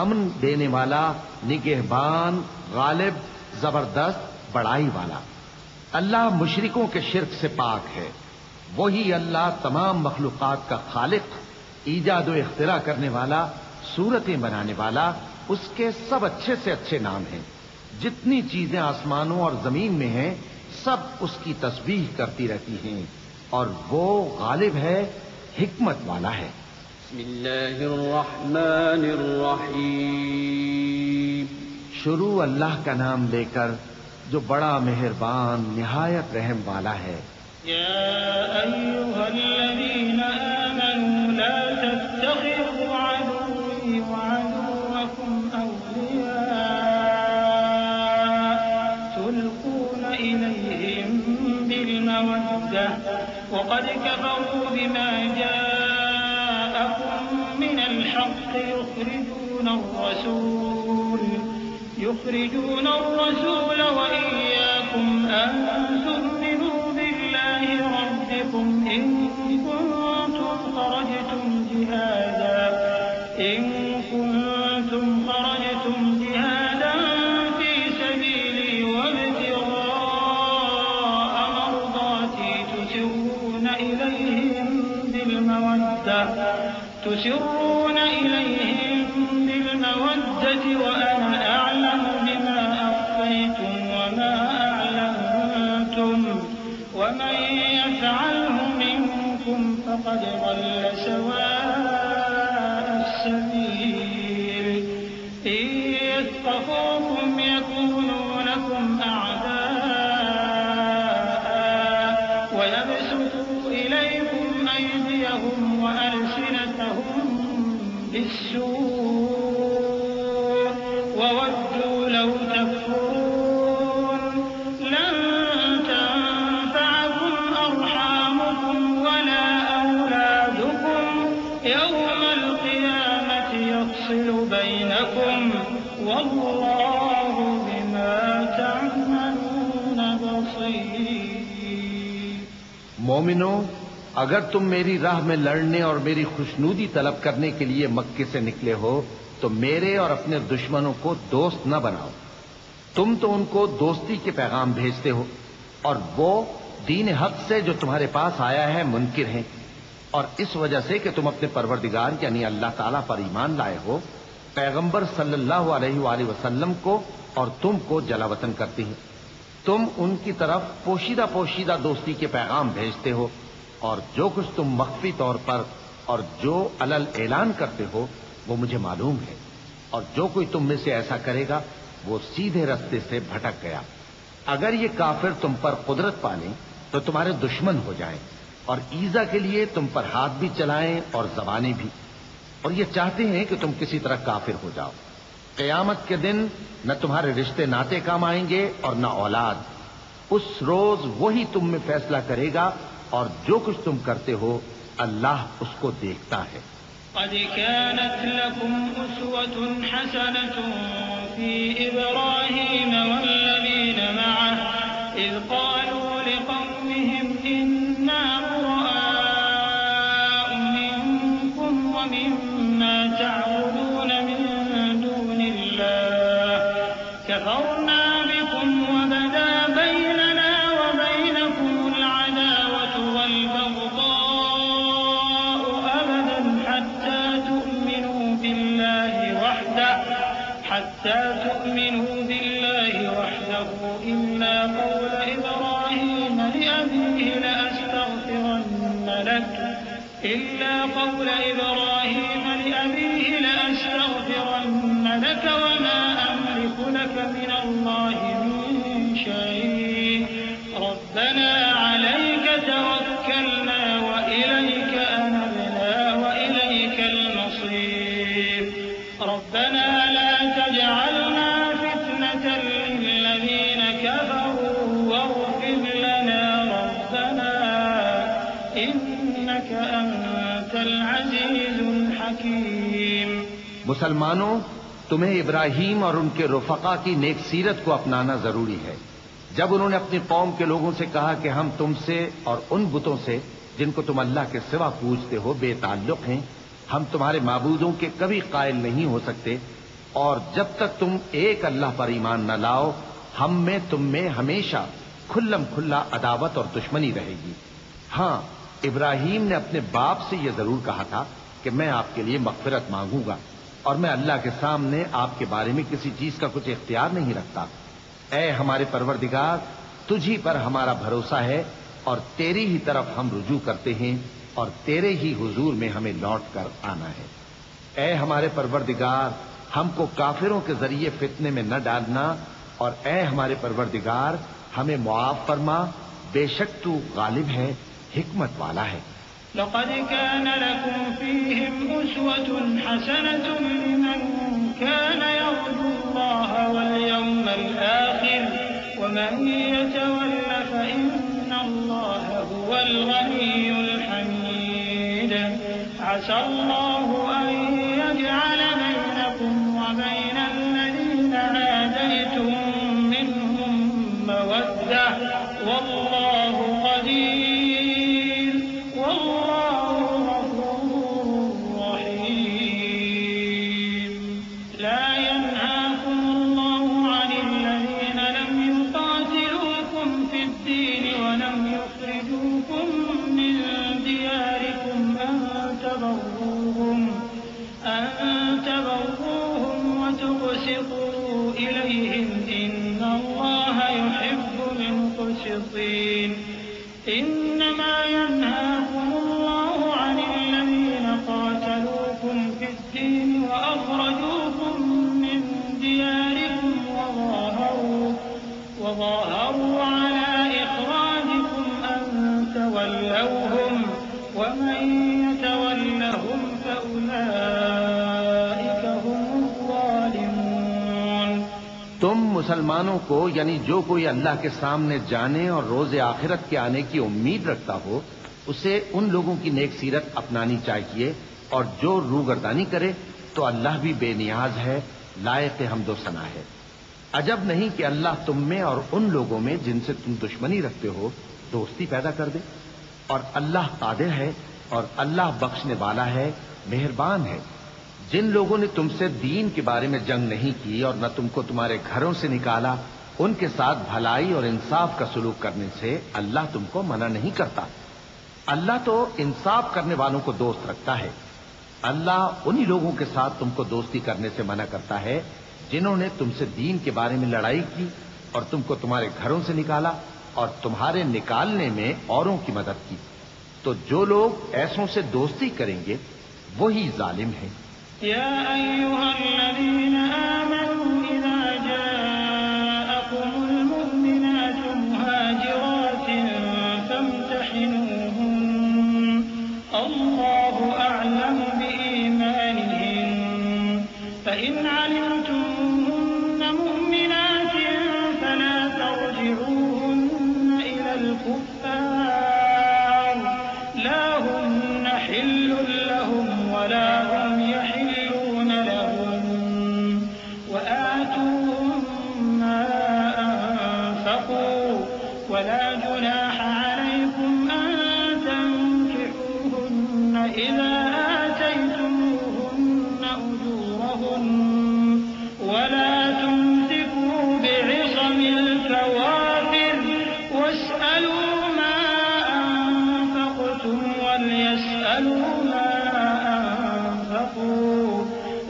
B: امن دینے والا، نگہبان، غالب، زبردست، بڑائی والا۔ اللہ مشرکوں کے شرک سے پاک ہے۔ وہی اللہ تمام مخلوقات کا خالق، ایجاد و اختراع کرنے والا، صورتیں بنانے والا، اس کے سب اچھے سے اچھے نام ہیں۔ جتنی چیزیں آسمانوں اور زمین میں ہیں سب اس کی تسبیح کرتی رہتی ہیں، اور وہ غالب ہے، حکمت والا ہے۔
A: بسم اللہ الرحمن الرحیم۔
B: شروع اللہ کا نام لے کر جو بڑا مہربان نہایت رحم والا ہے۔
C: يا أيها الذين آمنوا لا تتخذوا عدوي وعدوكم أولياء تلقون إليهم بالمودة وقد كفروا بما جاءكم من الحق يخرجون الرسول وإياكم أن تؤمنوا بالله ربكم إن كنتم خرجتم جهادا في سبيلي وابتغاء مرضاتي تسرون إليهم بالمودة وأنا أعلم بما أخفيتم وما أعلنتم ومن يفعله منكم فقد ضل سواء السبيل إن يثقفوكم يكونوا لكم أعداء ويبسطوا إليكم أيديهم وألسنتهم بالسوء وودوا لو تكفرون لن تنفعكم أرحامكم ولا أولادكم يوم القيامة يفصل بينكم والله بما تعملون بصير۔
B: مومنو، اگر تم میری راہ میں لڑنے اور میری خوشنودی طلب کرنے کے لیے مکے سے نکلے ہو تو میرے اور اپنے دشمنوں کو دوست نہ بناؤ۔ تم تو ان کو دوستی کے پیغام بھیجتے ہو اور وہ دین حق سے جو تمہارے پاس آیا ہے منکر ہیں، اور اس وجہ سے کہ تم اپنے پروردگار یعنی اللہ تعالیٰ پر ایمان لائے ہو، پیغمبر صلی اللہ علیہ وآلہ وسلم کو اور تم کو جلا وطن کرتے ہیں۔ تم ان کی طرف پوشیدہ پوشیدہ دوستی کے پیغام بھیجتے ہو، اور جو کچھ تم مخفی طور پر اور جو علل اعلان کرتے ہو وہ مجھے معلوم ہے، اور جو کوئی تم میں سے ایسا کرے گا وہ سیدھے رستے سے بھٹک گیا۔ اگر یہ کافر تم پر قدرت پالیں تو تمہارے دشمن ہو جائیں، اور ایذا کے لیے تم پر ہاتھ بھی چلائیں اور زبانیں بھی، اور یہ چاہتے ہیں کہ تم کسی طرح کافر ہو جاؤ۔ قیامت کے دن نہ تمہارے رشتے ناتے کام آئیں گے اور نہ اولاد۔ اس روز وہی تم میں فیصلہ کرے گا، اور جو کچھ تم کرتے ہو اللہ اس کو دیکھتا ہے۔
C: قد كانت لكم أسوة حسنة في إبراهيم والذين معه إذ قالوا لقومهم إنا براء منكم ومما تعبدون من دون الله كفرنا بكم وبدا بيننا وبينكم العداوة والبغضاء أبدا حتى تؤمنوا بالله وحده إلا قول إبراهيم لأبيه لأستغفرن لك وما أملك لك من الله من شيء ربنا عليك توكلنا وإليك أنبنا وإليك المصير ربنا لا تجعلنا فتنة للذين كفروا واغفر لنا ربنا إنك أنت العزيز الحكيم۔
B: مسلمانوں، تمہیں ابراہیم اور ان کے رفقا کی نیک سیرت کو اپنانا ضروری ہے۔ جب انہوں نے اپنی قوم کے لوگوں سے کہا کہ ہم تم سے اور ان بتوں سے جن کو تم اللہ کے سوا پوجتے ہو بے تعلق ہیں، ہم تمہارے معبودوں کے کبھی قائل نہیں ہو سکتے، اور جب تک تم ایک اللہ پر ایمان نہ لاؤ ہم میں تم میں ہمیشہ کھلم کھلا عداوت اور دشمنی رہے گی۔ ہاں، ابراہیم نے اپنے باپ سے یہ ضرور کہا تھا کہ میں آپ کے لیے مغفرت مانگوں گا، اور میں اللہ کے سامنے آپ کے بارے میں کسی چیز کا کچھ اختیار نہیں رکھتا۔ اے ہمارے پروردگار، تجھی پر ہمارا بھروسہ ہے اور تیری ہی طرف ہم رجوع کرتے ہیں اور تیرے ہی حضور میں ہمیں لوٹ کر آنا ہے۔ اے ہمارے پروردگار، ہم کو کافروں کے ذریعے فتنے میں نہ ڈالنا، اور اے ہمارے پروردگار ہمیں معاف فرما، بے شک تو غالب ہے، حکمت والا ہے۔
C: لقد كان لكم فيهم أسوة حسنة لمن كان يرجو الله واليوم الآخر ومن يتول فإن الله هو الغني الحميد عسى الله أن يجعل بينكم وبين الذين عاديتم منهم مودة والله قدير والله غفور رحيم لا ينهاكم الله عن الذين لم يقاتلوكم في الدين ولم يخرجوكم من دياركم أن تبروهم وتقسطوا إليهم إن الله يحب المقسطين إنما ينهاكم الله عن الذين قاتلوكم في الدين وأخرجوكم من دياركم وظاهروا على إخراجكم أن تولوهم ومن يتولهم فأولئك هم الظالمون۔
B: تم مسلمانوں کو یعنی جو کوئی اللہ کے سامنے جانے اور روز آخرت کے آنے کی امید رکھتا ہو اسے ان لوگوں کی نیک سیرت اپنانی چاہیے، اور جو روگردانی کرے تو اللہ بھی بے نیاز ہے، لائق حمد و ثنا ہے۔ عجب نہیں کہ اللہ تم میں اور ان لوگوں میں جن سے تم دشمنی رکھتے ہو دوستی پیدا کر دے، اور اللہ قادر ہے اور اللہ بخشنے والا ہے، مہربان ہے۔ جن لوگوں نے تم سے دین کے بارے میں جنگ نہیں کی اور نہ تم کو تمہارے گھروں سے نکالا، ان کے ساتھ بھلائی اور انصاف کا سلوک کرنے سے اللہ تم کو منع نہیں کرتا۔ اللہ تو انصاف کرنے والوں کو دوست رکھتا ہے۔ اللہ انہی لوگوں کے ساتھ تم کو دوستی کرنے سے منع کرتا ہے جنہوں نے تم سے دین کے بارے میں لڑائی کی اور تم کو تمہارے گھروں سے نکالا اور تمہارے نکالنے میں اوروں کی مدد کی، تو جو لوگ ایسوں سے دوستی کریں گے وہی ظالم ہیں۔
C: يا أيها الذين آمنوا إذا جاءكم المؤمنات مهاجرات فامتحنوهن الله أعلم بإيمانهن فإن علمتموهن مؤمنات فلا ترجعوهن إلى الكفار لا هن حل لهم ولا هم يحلون لهم وآتوهم ما أنفقوا ولا جناح عليكم أن تنكحوهن إذا آتيتموهن أجورهن ولا تمسكوا بعصم الكوافر واسألوا ما أنفقتم وليسألوا ما أنفقوا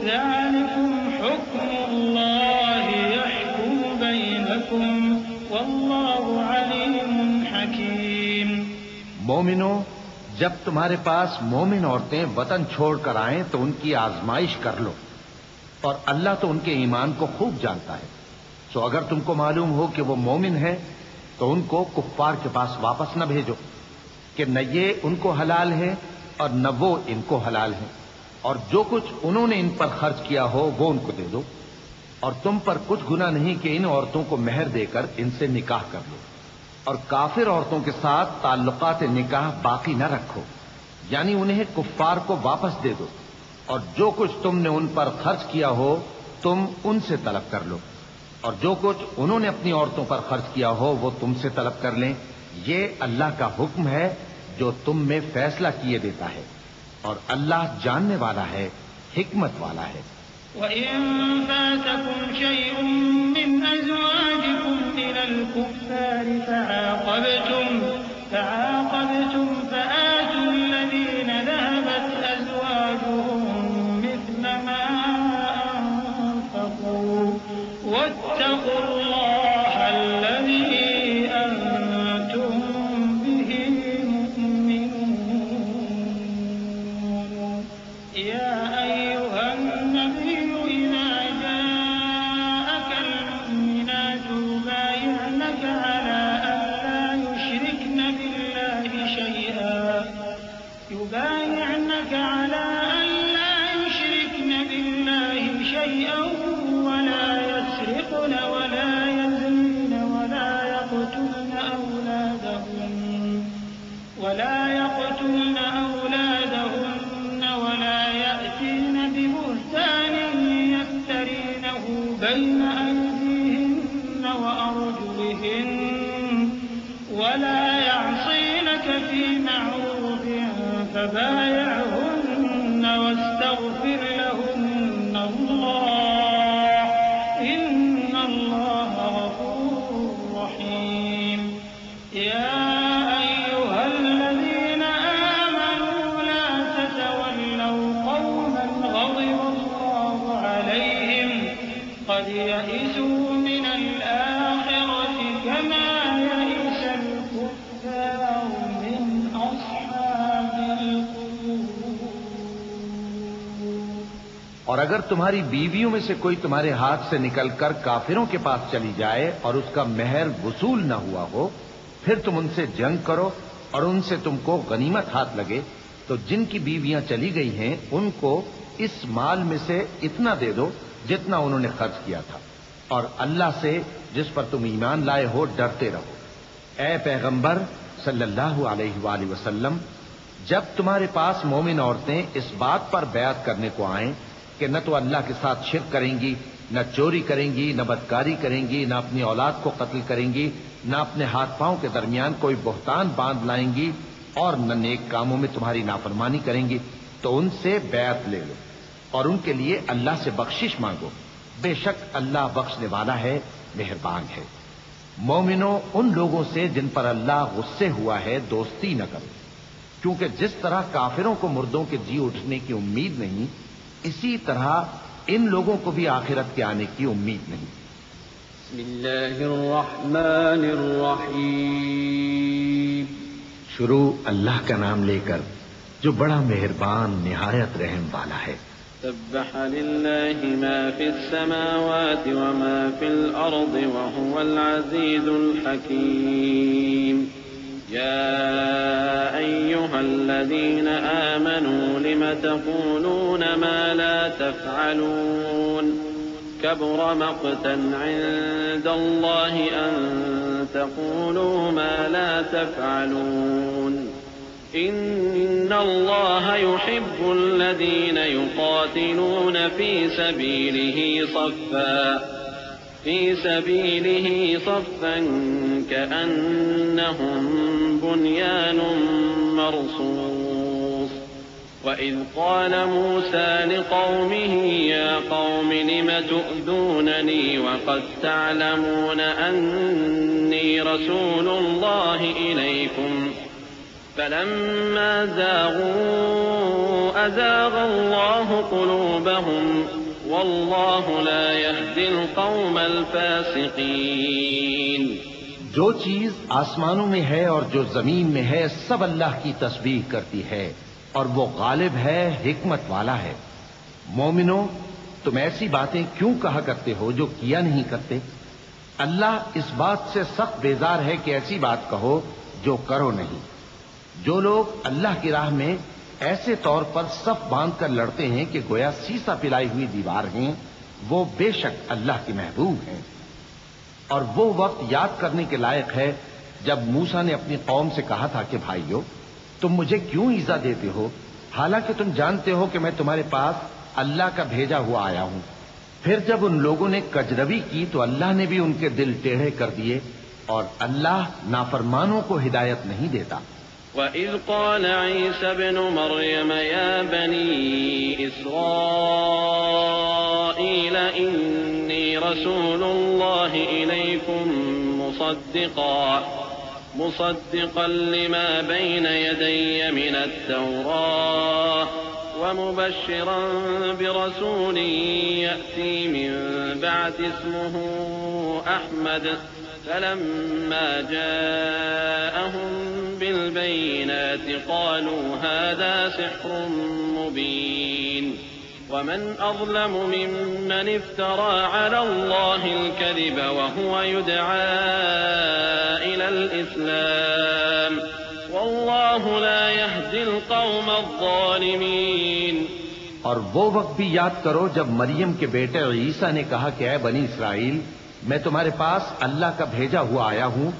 C: ذلكم حكم الله يحكم بينكم والله عليم حكيم۔
B: مومنوں، جب تمہارے پاس مومن عورتیں وطن چھوڑ کر آئیں تو ان کی آزمائش کر لو، اور اللہ تو ان کے ایمان کو خوب جانتا ہے۔ سو اگر تم کو معلوم ہو کہ وہ مومن ہے تو ان کو کفار کے پاس واپس نہ بھیجو کہ نہ یہ ان کو حلال ہے اور نہ وہ ان کو حلال ہے، اور جو کچھ انہوں نے ان پر خرچ کیا ہو وہ ان کو دے دو، اور تم پر کچھ گناہ نہیں کہ ان عورتوں کو مہر دے کر ان سے نکاح کر لو، اور کافر عورتوں کے ساتھ تعلقات نکاح باقی نہ رکھو، یعنی انہیں کفار کو واپس دے دو، اور جو کچھ تم نے ان پر خرچ کیا ہو تم ان سے طلب کر لو۔ اور جو کچھ انہوں نے اپنی عورتوں پر خرچ کیا ہو وہ تم سے طلب کر لیں، یہ اللہ کا حکم ہے جو تم میں فیصلہ کیے دیتا ہے، اور اللہ جاننے والا ہے، حکمت والا ہے۔
C: وَإِن فَاتَكُمْ شَيْءٌ مِّنْ أَزْوَاجِكُمْ إِلَى الْكُفَّارِ فَعَاقَبْتُمْ فَآتُوا الَّذِينَ ذَهَبَتْ أَزْوَاجُهُم مِّثْلَ مَا أَنفَقُوا وَاتَّقُوا اللَّهَ الَّذِي أَنتُم بِهِ مُؤْمِنُونَ۔ يَا أَيُّهَا النَّبِيُّ إِذَا جَاءَكَ الْمُؤْمِنَاتُ يُبَايِعْنَكَ عَلَىٰ أَن لَّا يُشْرِكْنَ بِاللَّهِ شَيْئًا وَلَا يَسْرِقْنَ وَلَا يَزْنِينَ وَلَا يَقْتُلْنَ أَوْلَادَهُنَّ وَلَا يَأْتِينَ بِبُهْتَانٍ يَفْتَرِينَهُ بَيْنَ أَيْدِيهِنَّ وَأَرْجُلِهِنَّ وَلَا يَعْصِينَكَ فِي مَعْرُوفٍ فَبَايِعْهُنَّ وَاسْتَغْفِرْ لَهُنَّ اللَّهَ إِنَّ اللَّهَ غَفُورٌ رَّحِيمٌ۔ يَا أَيُّهَا الَّذِينَ آمَنُوا لَا تَتَوَلَّوْا قَوْمًا غَضِبَ اللَّهُ عَلَيْهِمْ قَدْ يَئِسُوا مِنَ الْآخِرَةِ كَمَا يَئِسَ الْكُفَّارُ مِنْ أَصْحَابِ الْقُبُورِ۔
B: اور اگر تمہاری بیویوں میں سے کوئی تمہارے ہاتھ سے نکل کر کافروں کے پاس چلی جائے اور اس کا مہر وصول نہ ہوا ہو، پھر تم ان سے جنگ کرو اور ان سے تم کو غنیمت ہاتھ لگے تو جن کی بیویاں چلی گئی ہیں ان کو اس مال میں سے اتنا دے دو جتنا انہوں نے خرچ کیا تھا، اور اللہ سے جس پر تم ایمان لائے ہو ڈرتے رہو۔ اے پیغمبر صلی اللہ علیہ وآلہ وسلم، جب تمہارے پاس مومن عورتیں اس بات پر بیعت کرنے کو آئیں کہ نہ تو اللہ کے ساتھ شرک کریں گی، نہ چوری کریں گی، نہ بدکاری کریں گی، نہ اپنی اولاد کو قتل کریں گی، نہ اپنے ہاتھ پاؤں کے درمیان کوئی بہتان باندھ لائیں گی، اور نہ نیک کاموں میں تمہاری نافرمانی کریں گی، تو ان سے بیعت لے لو اور ان کے لیے اللہ سے بخشش مانگو، بے شک اللہ بخشنے والا ہے، مہربان ہے۔ مومنوں، ان لوگوں سے جن پر اللہ غصے ہوا ہے دوستی نہ کرو، کیونکہ جس طرح کافروں کو مردوں کے جی اٹھنے کی امید نہیں، اسی طرح ان لوگوں کو بھی آخرت کے آنے کی امید نہیں۔
A: بسم اللہ الرحمن الرحیم۔
B: شروع اللہ کا نام لے کر جو بڑا مہربان نہایت رحم والا ہے۔
A: سبح للہ ما فی السماوات وما فی الارض وهو العزیز الحکیم۔ يا أيها الذين آمنوا لم تقولون ما لا تفعلون كبر مقتا عند الله أن تقولوا ما لا تفعلون إن الله يحب الذين يقاتلون في سبيله صفا كأنهم بنيان مرصوص وإذ قال موسى لقومه يا قوم لم تؤذونني وقد تعلمون أني رسول الله إليكم فلما زاغوا أزاغ الله قلوبهم واللہ لا يهدی القوم الفاسقین۔
B: جو چیز آسمانوں میں ہے اور جو زمین میں ہے سب اللہ کی تسبیح کرتی ہے، اور وہ غالب ہے، حکمت والا ہے۔ مومنوں، تم ایسی باتیں کیوں کہا کرتے ہو جو کیا نہیں کرتے؟ اللہ اس بات سے سخت بیزار ہے کہ ایسی بات کہو جو کرو نہیں۔ جو لوگ اللہ کی راہ میں ایسے طور پر صف باندھ کر لڑتے ہیں کہ گویا سیسا پلائی ہوئی دیوار ہیں، وہ بے شک اللہ کے محبوب ہیں۔ اور وہ وقت یاد کرنے کے لائق ہے جب موسیٰ نے اپنی قوم سے کہا تھا کہ بھائیو، تم مجھے کیوں ایذا دیتے ہو، حالانکہ تم جانتے ہو کہ میں تمہارے پاس اللہ کا بھیجا ہوا آیا ہوں۔ پھر جب ان لوگوں نے کجروی کی تو اللہ نے بھی ان کے دل ٹیڑھے کر دیے، اور اللہ نافرمانوں کو ہدایت نہیں دیتا۔
A: وَإِذْ قَالَ عِيسَى ابْنُ مَرْيَمَ يَا بَنِي إِسْرَائِيلَ إِنِّي رَسُولُ اللَّهِ إِلَيْكُمْ مُصَدِّقًا لِمَا بَيْنَ يَدَيَّ مِنَ التَّوْرَاةِ وَمُبَشِّرًا بِرَسُولٍ يَأْتِي مِن بَعْدِ اسْمُهُ أَحْمَدُ فَلَمَّا جَاءَهُم بِالْبَيِّنَاتِ قَالُوا هَذَا سِحْرٌ مُّبِينٌ وَمَنْ أَظْلَمُ مِمَّنِ افْتَرَىٰ عَلَى اللَّهِ الْكَذِبَ وَهُوَ يُدْعَىٰ إِلَى الْإِسْلَامِ وَاللَّهُ لَا يَهْدِي الْقَوْمَ الظَّالِمِينَ۔
B: اور وہ وقت بھی یاد کرو جب مریم کے بیٹے عیسیٰ نے کہا کہ اے بنی اسرائیل، میں تمہارے پاس اللہ کا بھیجا ہوا آیا ہوں،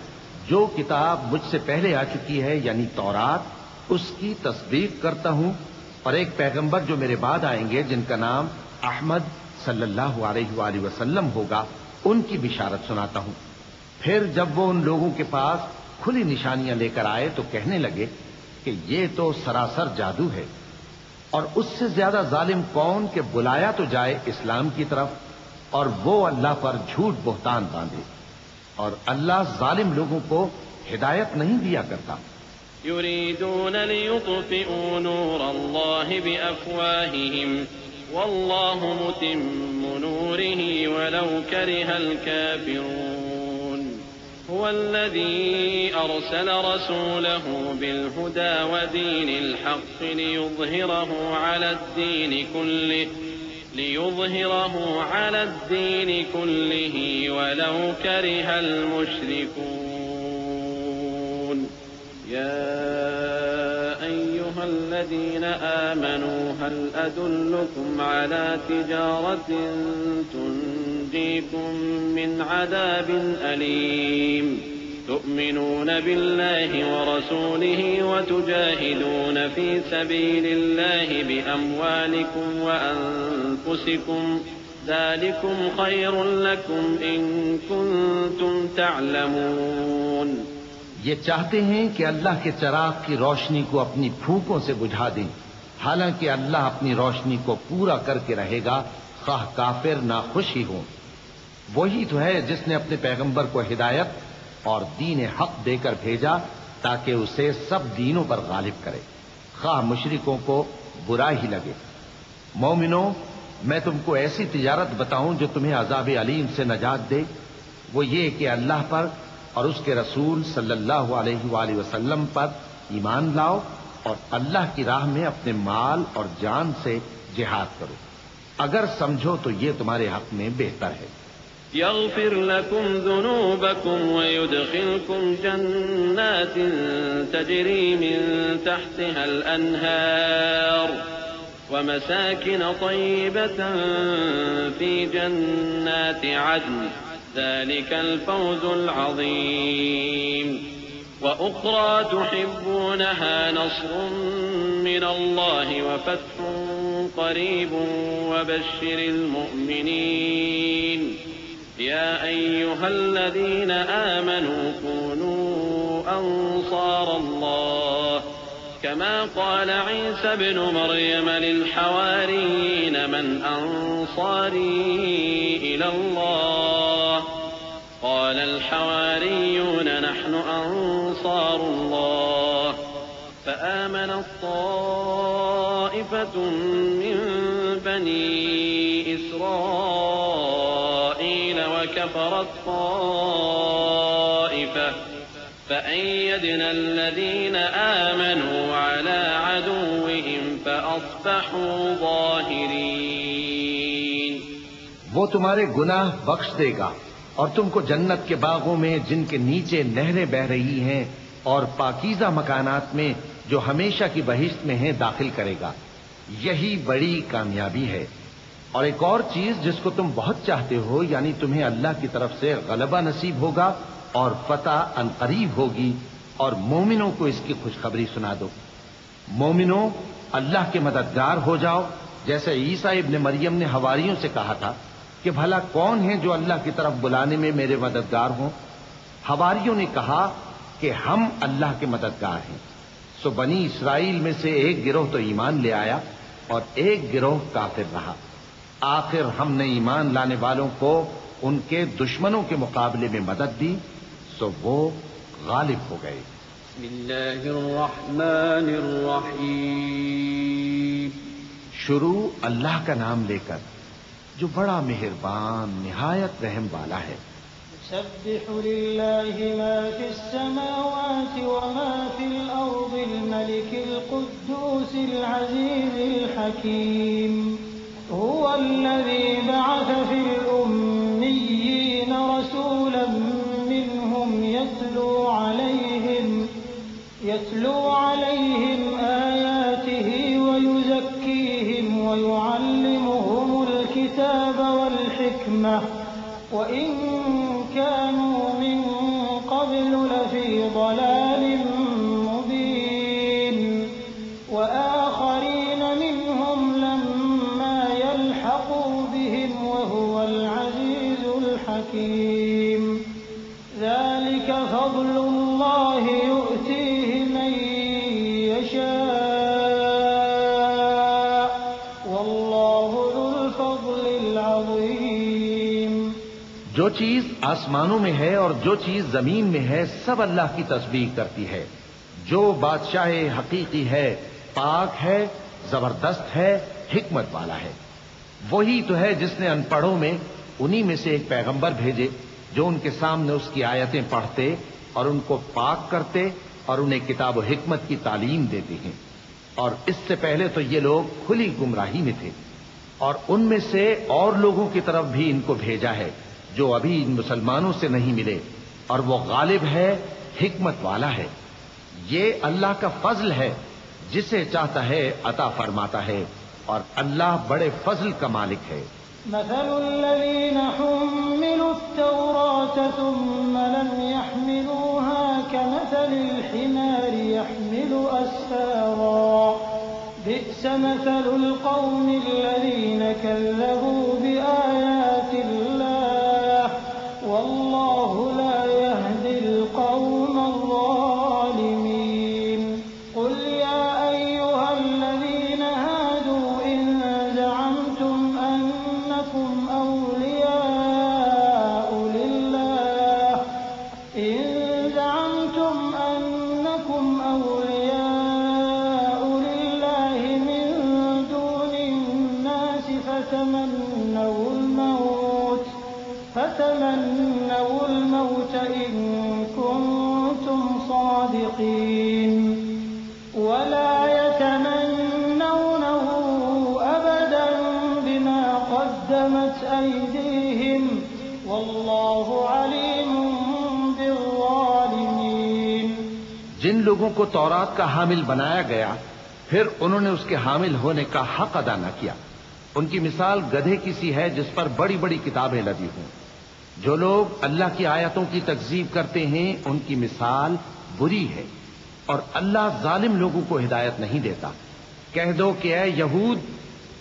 B: جو کتاب مجھ سے پہلے آ چکی ہے یعنی تورات، اس کی تصدیق کرتا ہوں، اور ایک پیغمبر جو میرے بعد آئیں گے جن کا نام احمد صلی اللہ علیہ وآلہ وسلم ہوگا، ان کی بشارت سناتا ہوں۔ پھر جب وہ ان لوگوں کے پاس کھلی نشانیاں لے کر آئے تو کہنے لگے کہ یہ تو سراسر جادو ہے، اور اس سے زیادہ ظالم کون کہ بلایا تو جائے اسلام کی طرف اور وہ اللہ پر جھوٹ بہتان باندھے، اور اللہ ظالم لوگوں کو ہدایت نہیں دیا کرتا۔
A: يريدون ليطفئوا نور الله بأفواههم والله متم نوره ولو كره الكافرون هو الذي أرسل رسوله بالهدى ودين الحق ليظهره على الدين كله ولو كره المشركون يا أيها الذين آمنوا هل أدلكم على تجارة تنجيكم من عذاب أليم تؤمنون بالله ورسوله وتجاهدون في سبيل الله بأموالكم وأنفسكم ذلكم خير لكم إن كنتم تعلمون۔
B: یہ چاہتے ہیں کہ اللہ کے چراغ کی روشنی کو اپنی پھونکوں سے بجھا دیں، حالانکہ اللہ اپنی روشنی کو پورا کر کے رہے گا، خواہ کافر ناخوش ہی ہوں۔ وہی تو ہے جس نے اپنے پیغمبر کو ہدایت اور دین حق دے کر بھیجا تاکہ اسے سب دینوں پر غالب کرے، خواہ مشرکوں کو برا ہی لگے۔ مومنوں، میں تم کو ایسی تجارت بتاؤں جو تمہیں عذاب علیم سے نجات دے، وہ یہ کہ اللہ پر اور اس کے رسول صلی اللہ علیہ وآلہ وسلم پر ایمان لاؤ اور اللہ کی راہ میں اپنے مال اور جان سے جہاد کرو، اگر سمجھو تو یہ تمہارے حق میں بہتر ہے۔
A: يغفر لكم ذنوبكم ويدخلكم جنات تجري من تحتها الأنهار ومساكن طيبة في جنات عدن ذلك الفوز العظيم وأخرى تحبونها نصر من الله وفتح قريب وبشر المؤمنين يا أيها الذين آمنوا كونوا أنصار الله كما قال عيسى ابن مريم للحواريين من أنصاري إلى الله قال الحواريون نحن أنصار الله فآمنت طائفة من بني إسرائيل وكفرت طائفة فأيدنا الذين آمنوا على عدوهم فأصبحوا ظاهرين۔
B: وہ تمہارے گناہ بخش دے گا اور تم کو جنت کے باغوں میں جن کے نیچے نہریں بہ رہی ہیں اور پاکیزہ مکانات میں جو ہمیشہ کی بہشت میں ہیں داخل کرے گا، یہی بڑی کامیابی ہے۔ اور ایک اور چیز جس کو تم بہت چاہتے ہو، یعنی تمہیں اللہ کی طرف سے غلبہ نصیب ہوگا اور فتح عنقریب ہوگی، اور مومنوں کو اس کی خوشخبری سنا دو۔ مومنوں، اللہ کے مددگار ہو جاؤ، جیسے عیسیٰ ابن مریم نے حواریوں سے کہا تھا، کہ بھلا کون ہیں جو اللہ کی طرف بلانے میں میرے مددگار ہوں؟ حواریوں نے کہا کہ ہم اللہ کے مددگار ہیں۔ سو بنی اسرائیل میں سے ایک گروہ تو ایمان لے آیا اور ایک گروہ کافر رہا۔ آخر ہم نے ایمان لانے والوں کو ان کے دشمنوں کے مقابلے میں مدد دی، سو وہ غالب ہو گئے۔
A: بسم اللہ الرحمن الرحیم۔
B: شروع اللہ کا نام لے کر جو بڑا مہربان نہایت رحم والا ہے۔
C: يسبح لله ما في السماوات وما في الأرض الملك القدوس العزيز الحكيم هو الذي بعث في الأميين رسولا منهم يتلو عليهم آياته ويزكيهم ويعلمهم الكتاب والحكمة وإن كانوا من قبل لفي ضلال مبين وآخرين منهم لما يلحقوا بهم وهو العزيز الحكيم ذلك فضل الله يؤتيه من يشاء والله ذو الفضل العظيم۔
B: جو چیز آسمانوں میں ہے اور جو چیز زمین میں ہے سب اللہ کی تسبیح کرتی ہے۔ جو بادشاہ حقیقی ہے، پاک ہے، زبردست ہے، حکمت والا ہے۔ وہی تو ہے جس نے ان پڑھوں میں انہی میں سے ایک پیغمبر بھیجے جو ان کے سامنے اس کی آیتیں پڑھتے اور ان کو پاک کرتے اور انہیں کتاب و حکمت کی تعلیم دیتے ہیں۔ اور اس سے پہلے تو یہ لوگ کھلی گمراہی میں تھے، اور ان میں سے اور لوگوں کی طرف بھی ان کو بھیجا ہے جو ابھی ان مسلمانوں سے نہیں ملے، اور وہ غالب ہے، حکمت والا ہے۔ یہ اللہ کا فضل ہے، جسے چاہتا ہے عطا فرماتا ہے، اور اللہ بڑے فضل کا مالک ہے۔
C: مثل الذين حملوا التوراة ثم لم يحملوها كمثل الحمار يحمل أسفارا بئس مثل القوم الذين كذبوا بآيات الله والله لا يهدي القوم الظالمين۔ قل يا أيها الذين هادوا إن زعمتم أنكم أولياء لله من دون الناس فتمنوا الموت إن كنتم صادقين ولا يتمنونه أبدا بما قدمت أيديهم والله عليم بالظالمين۔
B: جن لوگوں کو تورات کا حامل بنایا گیا پھر انہوں نے اس کے حامل ہونے کا حق ادا نہ کیا، ان کی مثال گدھے کی سی ہے جس پر بڑی بڑی کتابیں لدی ہوں۔ جو لوگ اللہ کی آیتوں کی تکذیب کرتے ہیں ان کی مثال بری ہے، اور اللہ ظالم لوگوں کو ہدایت نہیں دیتا۔ کہہ دو کہ اے یہود،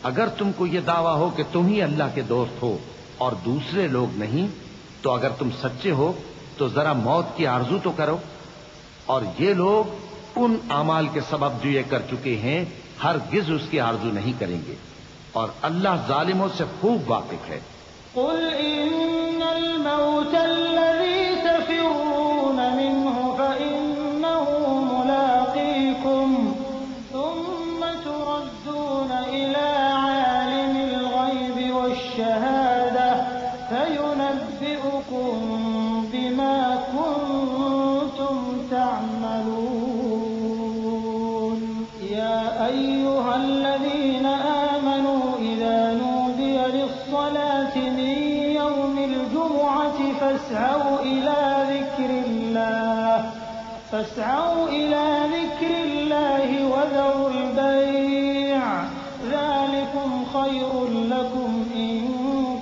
B: اگر تم کو یہ دعویٰ ہو کہ تم ہی اللہ کے دوست ہو اور دوسرے لوگ نہیں، تو اگر تم سچے ہو تو ذرا موت کی آرزو تو کرو۔ اور یہ لوگ ان اعمال کے سبب جو یہ کر چکے ہیں ہرگز اس کی آرزو نہیں کریں گے، اور اللہ ظالموں سے خوب واقف ہے۔
C: قل إن الموت الذي تفرون منه فإنه ملاقيكم ثم تردون إلى عالم الغيب والشهادة فينبئكم بما كنتم تعملون۔ يا أيها الذين آمنوا إذا نودي للصلاة من يوم الجمعة فاسعوا إلى ذكر الله وذروا البيع ذلكم خير لكم إن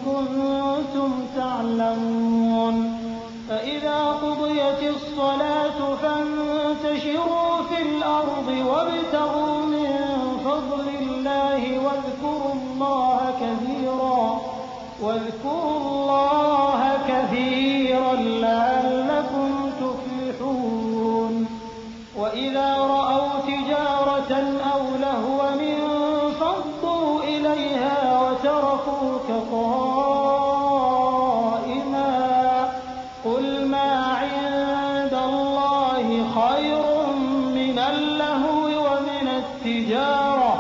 C: كنتم تعلمون۔ فإذا قضيت الصلاة فانتشروا في الأرض وابتغوا من فضل الله واذكروا الله واذكروا الله كثيرا لعلكم تفلحون وإذا رأوا تجارة أو لهوا انفضوا إليها وتركوك قائما قل ما عند الله خير من اللهو ومن التجارة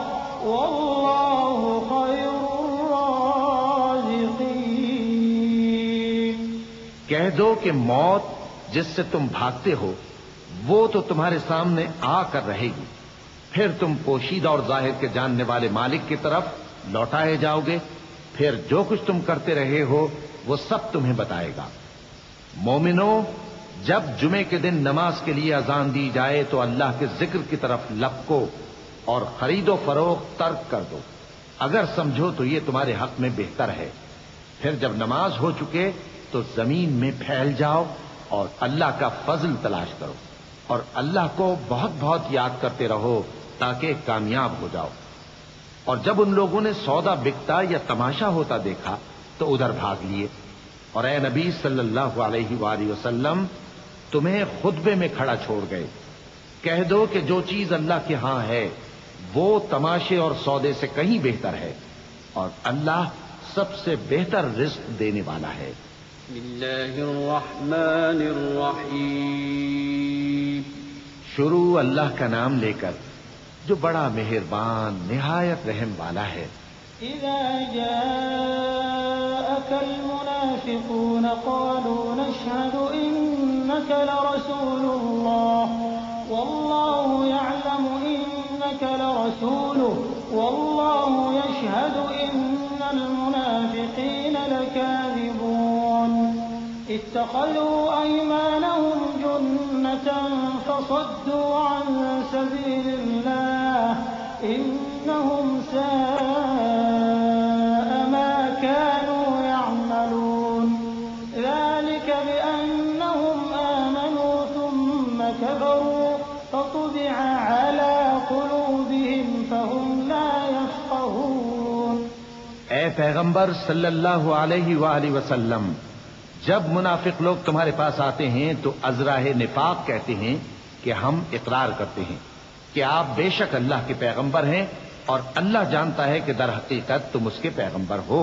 C: والله خير الرازقين۔
B: کہہ دو کہ موت جس سے تم بھاگتے ہو وہ تو تمہارے سامنے آ کر رہے گی، پھر تم پوشیدہ اور ظاہر کے جاننے والے مالک کی طرف لوٹائے جاؤ گے، پھر جو کچھ تم کرتے رہے ہو وہ سب تمہیں بتائے گا۔ مومنو، جب جمعے کے دن نماز کے لیے اذان دی جائے تو اللہ کے ذکر کی طرف لپکو اور خرید و فروخت ترک کر دو، اگر سمجھو تو یہ تمہارے حق میں بہتر ہے۔ پھر جب نماز ہو چکے تو زمین میں پھیل جاؤ اور اللہ کا فضل تلاش کرو، اور اللہ کو بہت بہت یاد کرتے رہو تاکہ کامیاب ہو جاؤ۔ اور جب ان لوگوں نے سودا بکتا یا تماشا ہوتا دیکھا تو ادھر بھاگ لیے، اور اے نبی صلی اللہ علیہ وآلہ وسلم تمہیں خطبے میں کھڑا چھوڑ گئے۔ کہہ دو کہ جو چیز اللہ کے ہاں ہے وہ تماشے اور سودے سے کہیں بہتر ہے، اور اللہ سب سے بہتر رزق دینے والا ہے۔
A: بسم اللہ الرحمن الرحیم۔
B: شروع اللہ کا نام لے کر جو بڑا مہربان نہایت رحم والا ہے۔
C: إذا جاءك المنافقون قالوا نشهد إنك لرسول الله والله يعلم إنك لرسوله والله يشهد إن المنافقين لكاذبون اتخذوا أيمانهم جنة فصدوا عن سبيل الله إنهم ساء ما كانوا يعملون ذلك بأنهم آمنوا ثم كفروا فطبع على قلوبهم فهم لا يفقهون۔
B: اے پیغمبر صلی اللہ علیہ وآلہ وسلم، جب منافق لوگ تمہارے پاس آتے ہیں تو ازراہ نفاق کہتے ہیں کہ ہم اقرار کرتے ہیں کہ آپ بے شک اللہ کے پیغمبر ہیں، اور اللہ جانتا ہے کہ در حقیقت تم اس کے پیغمبر ہو،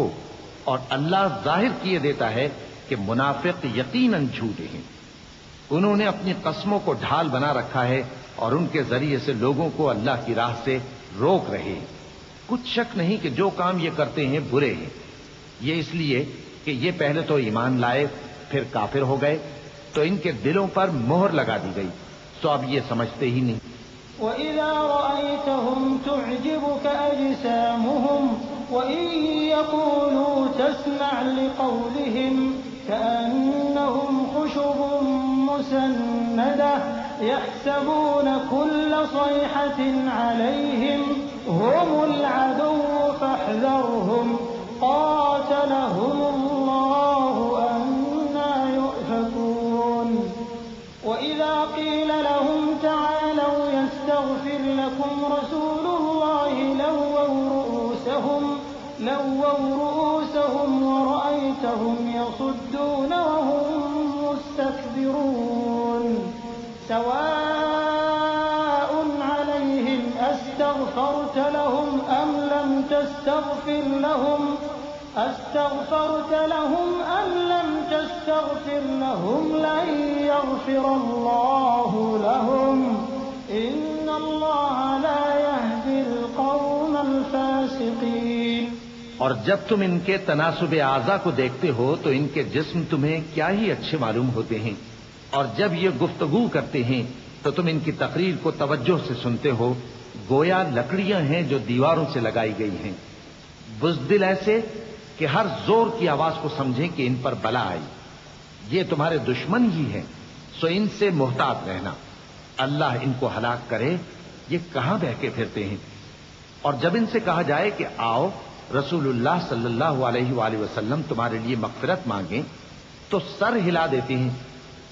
B: اور اللہ ظاہر کیے دیتا ہے کہ منافق یقیناً جھوٹے ہیں۔ انہوں نے اپنی قسموں کو ڈھال بنا رکھا ہے اور ان کے ذریعے سے لوگوں کو اللہ کی راہ سے روک رہے ہیں۔ کچھ شک نہیں کہ جو کام یہ کرتے ہیں برے ہیں، یہ اس لیے کہ یہ پہلے تو ایمان لائے پھر کافر ہو گئے تو ان کے دلوں پر مہر لگا دی گئی، تو اب یہ سمجھتے ہی نہیں۔
C: وَإِذَا رَأَيْتَهُمْ تُعْجِبُكَ أَجْسَامُهُمْ وَإِن يَقُولُوا تَسْمَعْ لِقَوْلِهِمْ كَأَنَّهُمْ خُشُبٌ مُّسَنَّدَةٌ يَحْسَبُونَ كُلَّ صَيْحَةٍ عَلَيْهِمْ هُمُ الْعَدُوُّ فَاحْذَرْهُمْ قَاتَلَهُمُ اللَّهُ أَنَّىٰ يُؤْفَكُونَ۔ وَإِذَا قِيلَ لَهُمْ تَعَالَوْا يَسْتَغْفِرْ لَكُمْ رَسُولُ اللَّهِ لَوَّوْا رُءُوسَهُمْ وَرَأَيْتَهُمْ يَصُدُّونَ وَهُمْ مُسْتَكْبِرُونَ سَوَاءٌ عَلَيْهِمْ أَسْتَغْفَرْتَ لَهُمْ أَمْ لَمْ تَسْتَغْفِرْ لَهُمْ لَن يَغْفِرَ اللَّهُ لَهُمْ إِنَّ اللَّهَ لَا يَهْدِي الْقَوْمَ الْفَاسِقِينَ۔
B: اور جب تم ان کے تناسب اعضاء کو دیکھتے ہو تو ان کے جسم تمہیں کیا ہی اچھے معلوم ہوتے ہیں، اور جب یہ گفتگو کرتے ہیں تو تم ان کی تقریر کو توجہ سے سنتے ہو، گویا لکڑیاں ہیں جو دیواروں سے لگائی گئی ہیں، بزدل ایسے کہ ہر زور کی آواز کو سمجھیں کہ ان پر بلا آئی۔ یہ تمہارے دشمن ہی ہیں، سو ان سے محتاط رہنا، اللہ ان کو ہلاک کرے، یہ کہاں بہ کے پھرتے ہیں۔ اور جب ان سے کہا جائے کہ آؤ رسول اللہ صلی اللہ علیہ وآلہ وسلم تمہارے لیے مغفرت مانگیں تو سر ہلا دیتے ہیں،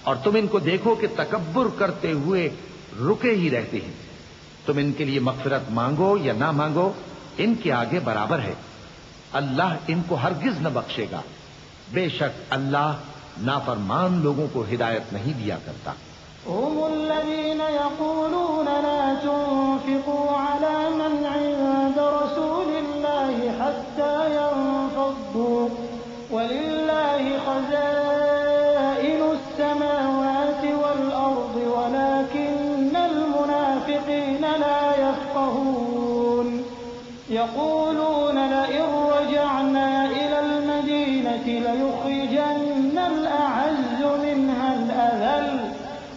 B: اور تم ان کو دیکھو کہ تکبر کرتے ہوئے رکے ہی رہتے ہیں۔ تم ان کے لیے مغفرت مانگو یا نہ مانگو ان کے آگے برابر ہے، اللہ ان کو ہرگز نہ بخشے گا. بے شک اللہ نافرمان لوگوں کو ہدایت نہیں دیا کرتا.
C: هم الذين يقولون لا تنفقوا على من عند رسول الله حتى ينفضوا ولله خزائن السماوات والأرض ولكن المنافقين لا يفقهون يقولون لئن رجعنا إلى المدينة ليخرجن الأعز منها الأذل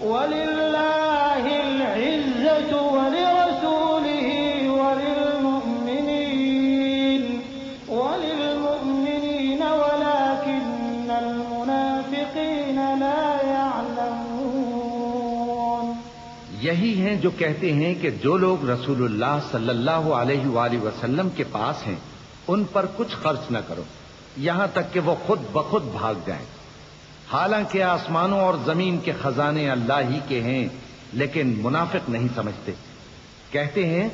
C: ولله العزة ولرسوله وللمؤمنين ولكن المنافقين لا يعلمون.
B: یہی ہیں جو کہتے ہیں کہ جو لوگ رسول اللہ صلی اللہ علیہ وآلہ وسلم کے پاس ہیں ان پر کچھ خرچ نہ کرو یہاں تک کہ وہ خود بخود بھاگ جائیں. حالانکہ آسمانوں اور زمین کے خزانے اللہ ہی کے ہیں لیکن منافق نہیں سمجھتے. کہتے ہیں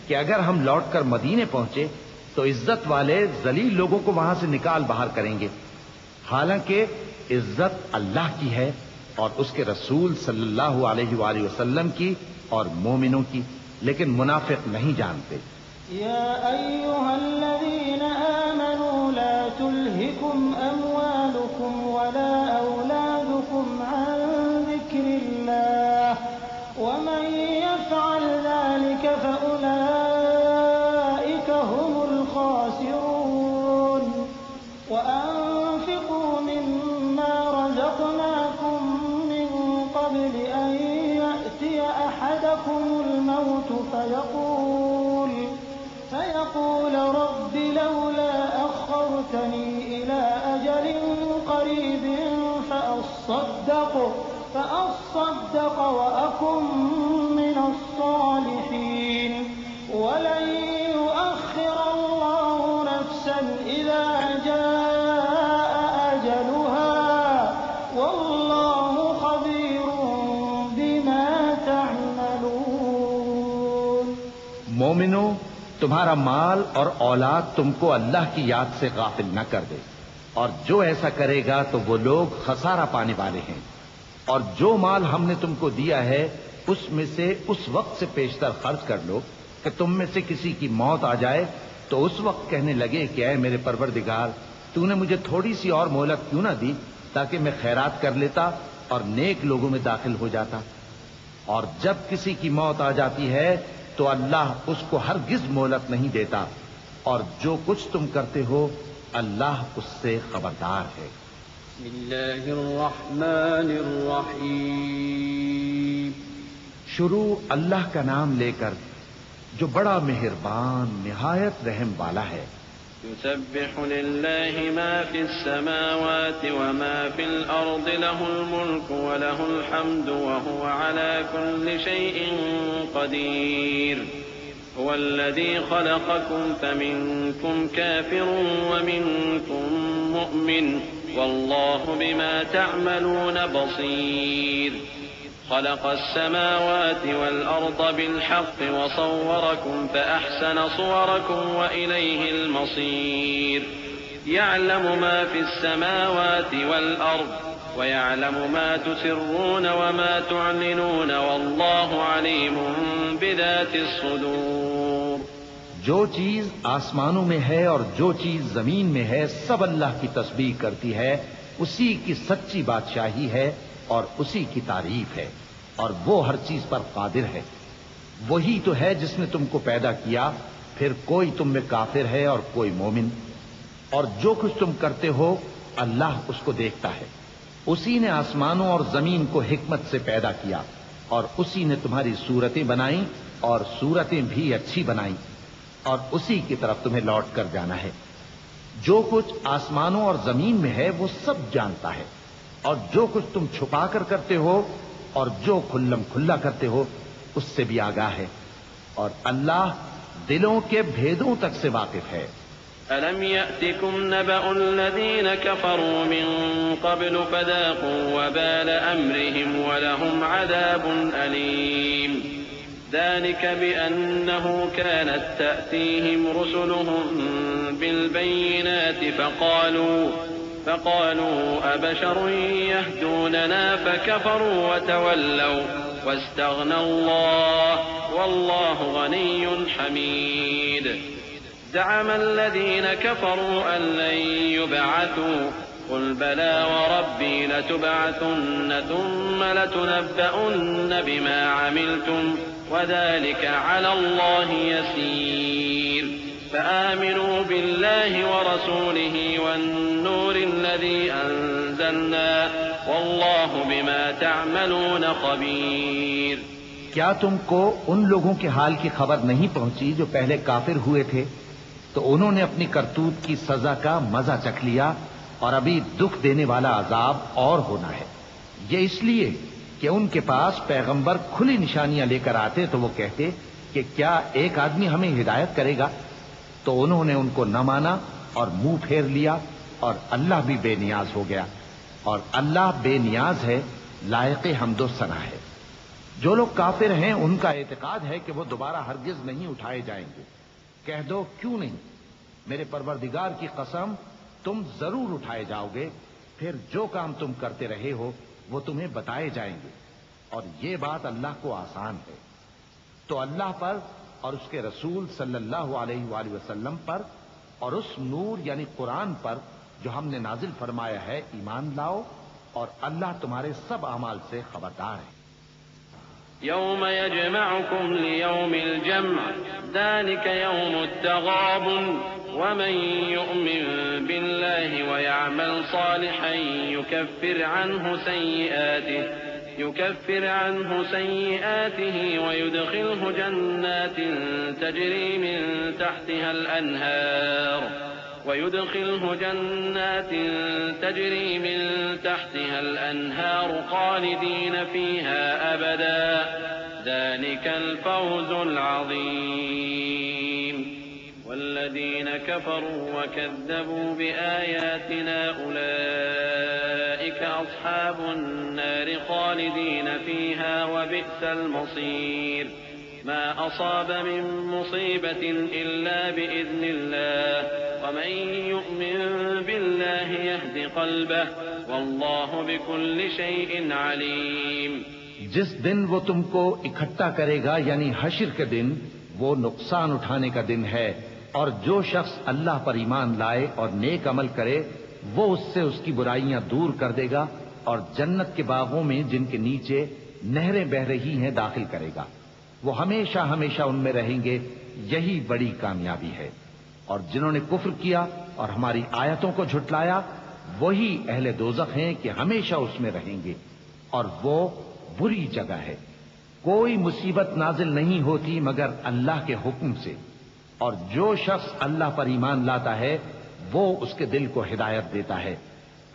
B: کہ اگر ہم لوٹ کر مدینے پہنچے تو عزت والے ذلیل لوگوں کو وہاں سے نکال باہر کریں گے. حالانکہ عزت اللہ کی ہے اور اس کے رسول صلی اللہ علیہ وآلہ وسلم کی اور مومنوں کی، لیکن منافق نہیں جانتے.
C: يا أيها الذين آمنوا لا تلهكم أموالكم ولا أولادكم عن ذكر الله ومن يفعل ذلك فأولئك هم الخاسرون. وأنفقوا مما رزقناكم من قبل أن يأتي أحدكم الموت فيقول رب لولا أخرتني إلى أجل قريب فأصدق وأكن من الصالحين ولن يؤخر الله نفسا إذا جاء أجلها والله خبير بما تعملون.
B: مومنو، تمہارا مال اور اولاد تم کو اللہ کی یاد سے غافل نہ کر دے، اور جو ایسا کرے گا تو وہ لوگ خسارہ پانے والے ہیں. اور جو مال ہم نے تم کو دیا ہے اس میں سے اس وقت سے پیشتر خرچ کر لو کہ تم میں سے کسی کی موت آ جائے تو اس وقت کہنے لگے کہ اے میرے پروردگار، تو نے مجھے تھوڑی سی اور مہلت کیوں نہ دی تاکہ میں خیرات کر لیتا اور نیک لوگوں میں داخل ہو جاتا. اور جب کسی کی موت آ جاتی ہے تو اللہ اس کو ہرگز مہلت نہیں دیتا، اور جو کچھ تم کرتے ہو اللہ اس سے خبردار ہے.
A: بسم اللہ الرحمن الرحیم.
B: شروع اللہ کا نام لے کر جو بڑا مہربان نہایت رحم والا ہے.
A: يسبح لله ما في السماوات وما في الأرض له الملك وله الحمد وهو على كل شيء قدير. هو الذي خلقكم فمنكم كافر ومنكم مؤمن والله بما تعملون بصير. خلق السماوات والأرض بالحق وصوركم فأحسن صوركم وإليه المصير. يعلم ما في السماوات والأرض ويعلم ما تسرون وما تعلنون والله عليم بذات الصدور.
B: جو چیز آسمانوں میں ہے اور جو چیز زمین میں ہے سب اللہ کی تسبیح کرتی ہے. اسی کی سچی بادشاہی ہے اور اسی کی تعریف ہے، اور وہ ہر چیز پر قادر ہے. وہی تو ہے جس نے تم کو پیدا کیا، پھر کوئی تم میں کافر ہے اور کوئی مومن، اور جو کچھ تم کرتے ہو اللہ اس کو دیکھتا ہے. اسی نے آسمانوں اور زمین کو حکمت سے پیدا کیا، اور اسی نے تمہاری صورتیں بنائیں اور صورتیں بھی اچھی بنائیں، اور اسی کی طرف تمہیں لوٹ کر جانا ہے. جو کچھ آسمانوں اور زمین میں ہے وہ سب جانتا ہے، اور جو کچھ تم چھپا کر کرتے ہو اور جو کھلم کھلا کرتے ہو اس سے بھی آگاہ ہے، اور اللہ دلوں کے بھیدوں تک سے واقف ہے.
A: أَلَمْ يَأْتِكُمْ نَبَأُ الَّذِينَ كَفَرُوا مِن قَبْلُ فَذَاقُوا وَبَالَ أَمْرِهِمْ وَلَهُمْ عَذَابٌ أَلِيمٌ. ذلك بأنه كانت تأتيهم رسلهم بالبينات فقالوا أبشر يهدوننا فكفروا وتولوا واستغنى الله والله غني حميد زعم الذين كفروا أن لن يبعثوا قل بلى وربي لتبعثن ثم لتنبؤن بما عملتم وذلك على الله يسير فآمنوا بالله ورسوله والنور الذي أنزلنا والله بما تعملون خبير.
B: کیا تم کو ان لوگوں کے حال کی خبر نہیں پہنچی جو پہلے کافر ہوئے تھے تو انہوں نے اپنی کرتوت کی سزا کا مزہ چکھ لیا اور ابھی دکھ دینے والا عذاب اور ہونا ہے. یہ اس لیے کہ ان کے پاس پیغمبر کھلی نشانیاں لے کر آتے تو وہ کہتے کہ کیا ایک آدمی ہمیں ہدایت کرے گا، تو انہوں نے ان کو نہ مانا اور منہ پھیر لیا اور اللہ بھی بے نیاز ہو گیا اور اللہ بے نیاز ہے، لائق حمد و ثنا ہے. جو لوگ کافر ہیں ان کا اعتقاد ہے کہ وہ دوبارہ ہرگز نہیں اٹھائے جائیں گے. کہہ دو کیوں نہیں، میرے پروردگار کی قسم تم ضرور اٹھائے جاؤ گے، پھر جو کام تم کرتے رہے ہو وہ تمہیں بتائے جائیں گے اور یہ بات اللہ کو آسان ہے. تو اللہ پر اور اس کے رسول صلی اللہ علیہ وآلہ وسلم پر اور اس نور یعنی قرآن پر جو ہم نے نازل فرمایا ہے ایمان لاؤ، اور اللہ تمہارے سب اعمال سے خبردار ہے.
A: يوم يجمعكم ليوم الجمع ذلك يوم التغابن ومن يؤمن بالله ويعمل صالحا يكفر عنه سيئاته ويدخله جنات تجري من تحتها الأنهار خالدين فيها أبدا ذلك الفوز العظيم. والذين كفروا وكذبوا بآياتنا أولئك أصحاب النار خالدين فيها وبئس المصير. ما أصاب من مصيبة إلا بإذن الله ومن يؤمن بالله يهد قلبه والله بكل شيء عليم.
B: جس دن وہ تم کو اکٹھا کرے گا یعنی حشر کے دن، وہ نقصان اٹھانے کا دن ہے، اور جو شخص اللہ پر ایمان لائے اور نیک عمل کرے وہ اس سے اس کی برائیاں دور کر دے گا اور جنت کے باغوں میں جن کے نیچے نہریں بہ رہی ہیں داخل کرے گا. وہ ہمیشہ ہمیشہ ان میں رہیں گے، یہی بڑی کامیابی ہے. اور جنہوں نے کفر کیا اور ہماری آیتوں کو جھٹلایا وہی اہل دوزخ ہیں کہ ہمیشہ اس میں رہیں گے، اور وہ بری جگہ ہے. کوئی مصیبت نازل نہیں ہوتی مگر اللہ کے حکم سے، اور جو شخص اللہ پر ایمان لاتا ہے وہ اس کے دل کو ہدایت دیتا ہے،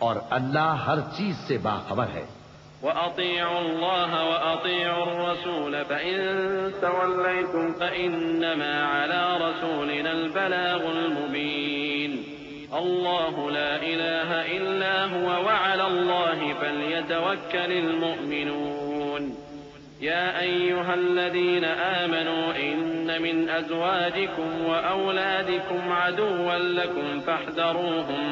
B: اور اللہ ہر چیز سے باخبر ہے.
A: وَأَطِيعُوا اللَّهَ وَأَطِيعُوا الرَّسُولَ فَإِن تَوَلَّيْتُمْ فَإِنَّمَا عَلَى رَسُولِنَا الْبَلَاغُ الْمُبِينُ. اللَّهُ لَا إِلَٰهَ إِلَّا هُوَ وَعَلَى اللَّهِ فَلْيَتَوَكَّلِ الْمُؤْمِنُونَ. يا أيها الذين آمنوا إن من أزواجكم وأولادكم عدوا لكم فاحذروهم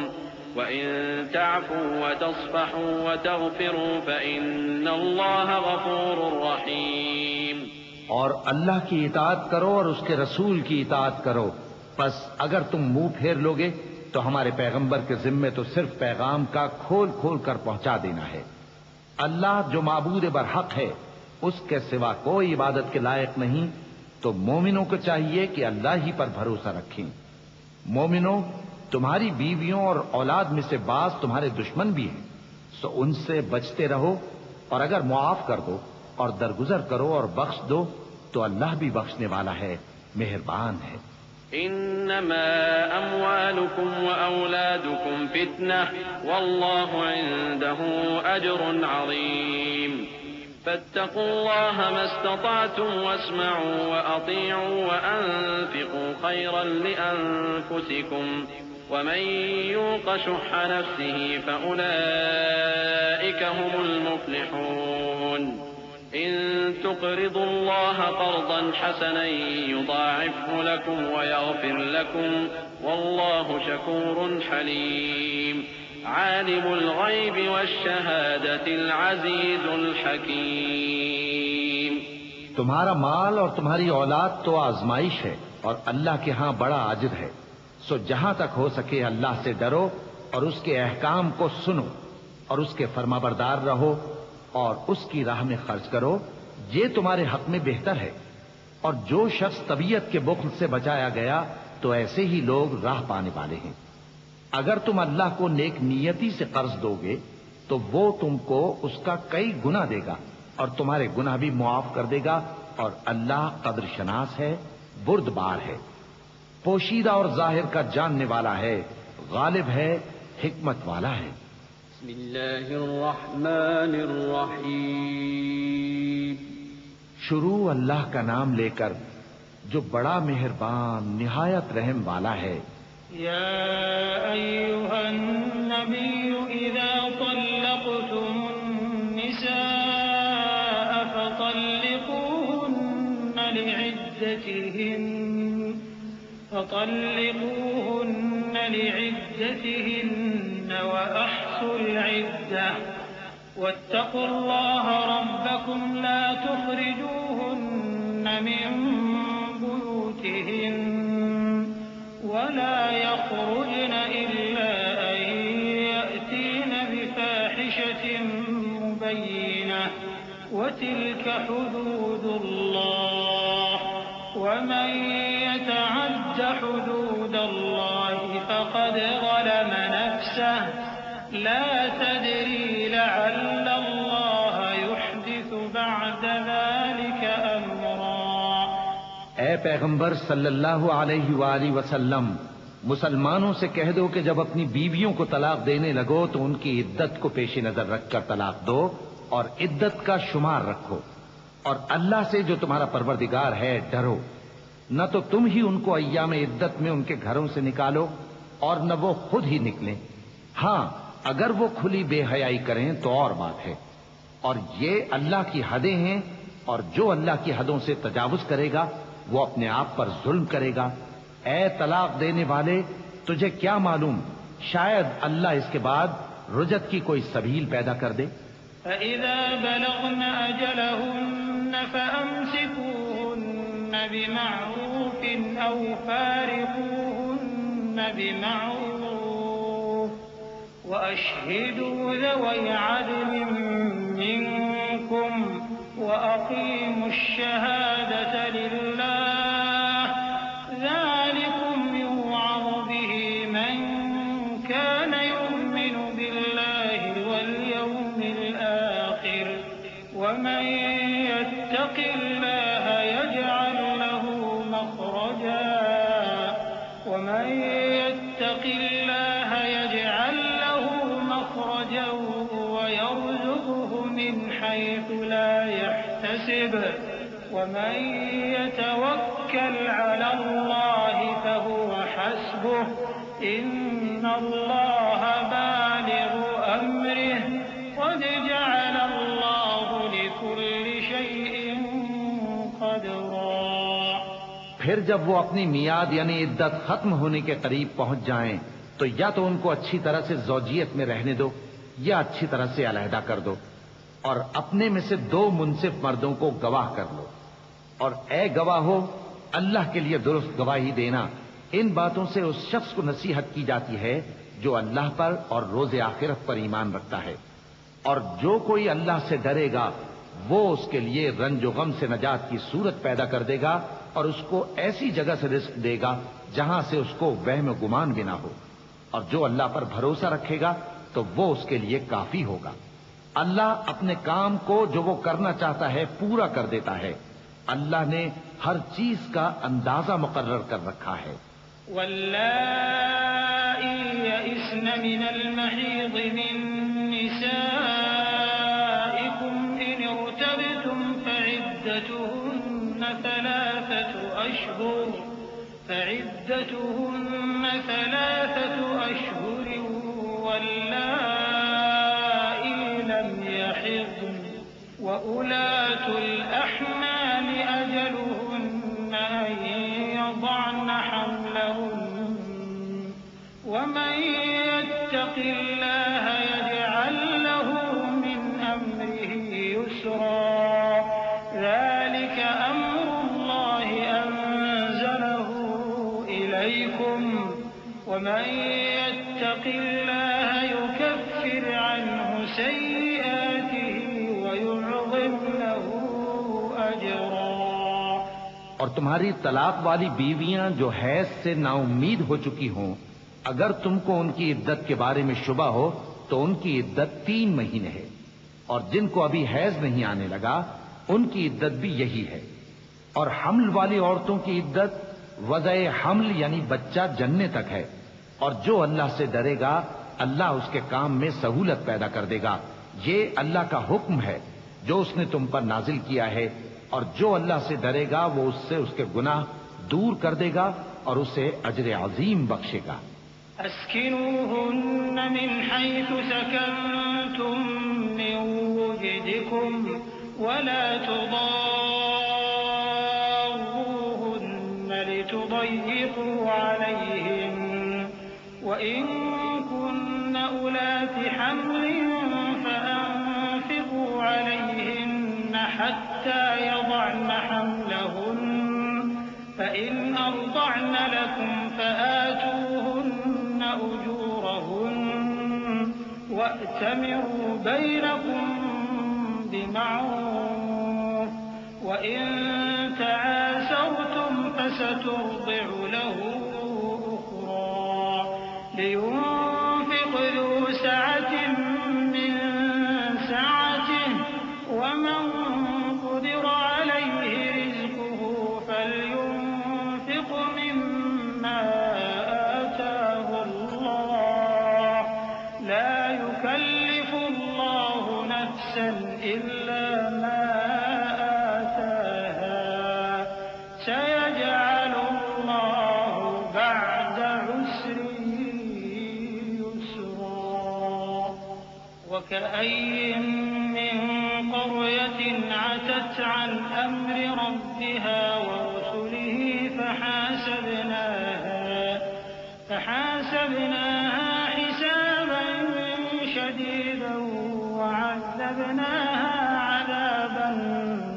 A: وإن تعفوا وتصفحوا وتغفروا فإن الله غفور رحيم.
B: اور اللہ کی اطاعت کرو اور اس کے رسول کی اطاعت کرو، پس اگر تم منہ پھیر لوگے تو ہمارے پیغمبر کے ذمے تو صرف پیغام کا کھول کھول کر پہنچا دینا ہے. اللہ جو معبود برحق ہے اس کے سوا کوئی عبادت کے لائق نہیں، تو مومنوں کو چاہیے کہ اللہ ہی پر بھروسہ رکھیں. مومنوں، تمہاری بیویوں اور اولاد میں سے بعض تمہارے دشمن بھی ہیں، سو ان سے بچتے رہو، اور اگر معاف کر دو اور درگزر کرو اور بخش دو تو اللہ بھی بخشنے والا ہے، مہربان ہے.
A: انما اموالكم واولادكم فتنة والله عنده اجر عظيم. فاتقوا الله ما استطعتم واسمعوا واطيعوا وانفقوا خيرا لانفسكم ومن يوق شح نفسه فاولئك هم المفلحون. ان تقرضوا الله قرضا حسنا يضاعفه لكم ويغفر لكم والله شكور حليم عالم الغيب والشهادة العزيز الحكيم.
B: تمہارا مال اور تمہاری اولاد تو آزمائش ہے اور اللہ کے ہاں بڑا اجر ہے، سو جہاں تک ہو سکے اللہ سے ڈرو اور اس کے احکام کو سنو اور اس کے فرمانبردار رہو اور اس کی راہ میں خرچ کرو، یہ تمہارے حق میں بہتر ہے. اور جو شخص طبیعت کے بخل سے بچایا گیا تو ایسے ہی لوگ راہ پانے والے ہیں. اگر تم اللہ کو نیک نیتی سے قرض دو گے تو وہ تم کو اس کا کئی گنا دے گا اور تمہارے گناہ بھی معاف کر دے گا، اور اللہ قدر شناس ہے، بردبار ہے، پوشیدہ اور ظاہر کا جاننے والا ہے، غالب ہے، حکمت والا ہے.
A: بسم اللہ الرحمن الرحیم.
B: شروع اللہ کا نام لے کر جو بڑا مہربان نہایت رحم والا ہے.
C: يا أيها النبي إذا طلقتم النساء فطلقوهن لعدتهن وأحصوا العدة واتقوا الله ربكم لا تخرجوهن من بيوتهن ولا يخرجن إلا أن يأتين بفاحشة مبينة وتلك حدود الله ومن يتعد حدود الله فقد ظلم نفسه لا تدري لعل الله يحدث بعد ذلك أمرا.
B: اے پیغمبر صلی اللہ علیہ وآلہ وسلم، مسلمانوں سے کہہ دو کہ جب اپنی بیویوں کو طلاق دینے لگو تو ان کی عدت کو پیش نظر رکھ کر طلاق دو اور عدت کا شمار رکھو، اور اللہ سے جو تمہارا پروردگار ہے ڈرو. نہ تو تم ہی ان کو ایام عدت میں ان کے گھروں سے نکالو اور نہ وہ خود ہی نکلیں. ہاں اگر وہ کھلی بے حیائی کریں تو اور بات ہے، اور یہ اللہ کی حدیں ہیں، اور جو اللہ کی حدوں سے تجاوز کرے گا وہ اپنے آپ پر ظلم کرے گا. اے طلاق دینے والے، تجھے کیا معلوم شاید اللہ اس کے بعد رجعت کی کوئی سبیل پیدا کر دے.
C: فإذا بلغن أجلهن فأمسكوهن بمعروف أو فارقوهن بمعروف وأشهدوا ذوي عدل منكم وأقيموا الشهادة لله ذلكم يوعظ به من كان يؤمن بالله واليوم الآخر ومن يتق الله يجعل له مخرجا ويرزقه من حيث لا يحتسب ومن يتوكل على الله فهو حسبه إن الله بالغ أمره قد جعل الله لكل شيء قدرا.
B: پھر جب وہ اپنی میعاد یعنی عدت ختم ہونے کے قریب پہنچ جائیں تو یا تو ان کو اچھی طرح سے زوجیت میں رہنے دو یا اچھی طرح سے علیحدہ کر دو، اور اپنے میں سے 2 منصف مردوں کو گواہ کر لو. اور اے گواہو، اللہ کے لیے درست گواہی دینا ان باتوں سے اس شخص کو نصیحت کی جاتی ہے جو اللہ پر اور روز آخرت پر ایمان رکھتا ہے. اور جو کوئی اللہ سے ڈرے گا وہ اس کے لیے رنج و غم سے نجات کی صورت پیدا کر دے گا اور اس کو ایسی جگہ سے رزق دے گا جہاں سے اس کو وہم و گمان بھی نہ ہو. اور جو اللہ پر بھروسہ رکھے گا تو وہ اس کے لیے کافی ہوگا. اللہ اپنے کام کو جو وہ کرنا چاہتا ہے پورا کر دیتا ہے. اللہ نے ہر چیز کا اندازہ مقرر کر رکھا ہے.
C: واللائي يئسن من المحيض من نسائكم إن ارتبتم فعدتهن 3 أشهر واللائي لم يحضن وأولاة الأحمال أجلهن أن يضعن حملهن ومن يتق الله يجعل له من أمره يسرا ذلك أمر الله أنزله إليكم ومن يتق الله يكفر عنه سيئاته ويعظم له أجرا۔
B: اور تمہاری طلاق والی بیویاں جو حیض سے نا امید ہو چکی ہوں، اگر تم کو ان کی عدت کے بارے میں شبہ ہو تو ان کی عدت 3 مہینے ہے، اور جن کو ابھی حیض نہیں آنے لگا ان کی عدت بھی یہی ہے۔ اور حمل والی عورتوں کی عدت وضع حمل یعنی بچہ جننے تک ہے، اور جو اللہ سے ڈرے گا اللہ اس کے کام میں سہولت پیدا کر دے گا۔ یہ اللہ کا حکم ہے جو اس نے تم پر نازل کیا ہے، اور جو اللہ سے ڈرے گا وہ اس سے اس کے گناہ دور کر دے گا اور اسے اجر عظیم بخشے گا۔
C: اسكنوهن من حيث سكنتم من وجدكم ولا تضاروهن لتضيقوا عليهن وإن كن أولات حمل فأنفقوا عليهن حتى يضعن حملهن فإن أرضعن لكم فآتوهن أجورهن وأتمروا بينكم بمعروف وإن تعاسرتم فسترضع له أخرى لينفق ذو سعة من سعته ومن قدر عليه رزقه فلينفق مما آتاه الله لا يكلف الله نفسا إلا ما آتاها سيجعل الله بعد عسر يسرا وكأي من قرية عتت عن أمر ربها ورسله فحاسبناها حسابا شديدا وعذبناها عذابا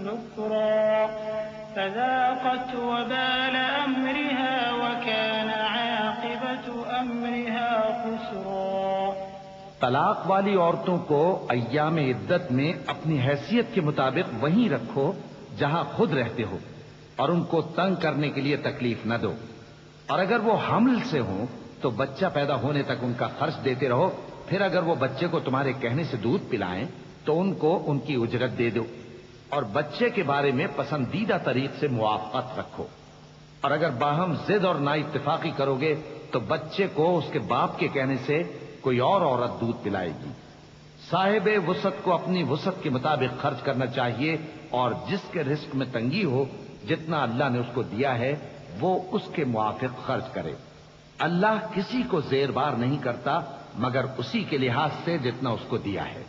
C: نكرا فذاقت وبال أمرها وكان عاقبة أمرها خسرا۔
B: طلاق والی عورتوں کو ایام عدت میں اپنی حیثیت کے مطابق وہیں رکھو جہاں خود رہتے ہو، اور ان کو تنگ کرنے کے لیے تکلیف نہ دو، اور اگر وہ حمل سے ہوں تو بچہ پیدا ہونے تک ان کا خرچ دیتے رہو، پھر اگر وہ بچے کو تمہارے کہنے سے دودھ پلائیں تو ان کو ان کی اجرت دے دو، اور بچے کے بارے میں پسندیدہ طریق سے موافقت رکھو، اور اگر باہم ضد اور نا اتفاقی کرو گے تو بچے کو اس کے باپ کے کہنے سے کوئی اور عورت دودھ پلائے گی۔ صاحب وسعت کو اپنی وسعت کے مطابق خرچ کرنا چاہیے، اور جس کے رزق میں تنگی ہو جتنا اللہ نے اس کو دیا ہے وہ اس کے موافق خرچ کرے۔ اللہ کسی کو زیر بار نہیں کرتا مگر اسی کے لحاظ سے جتنا اس کو دیا ہے،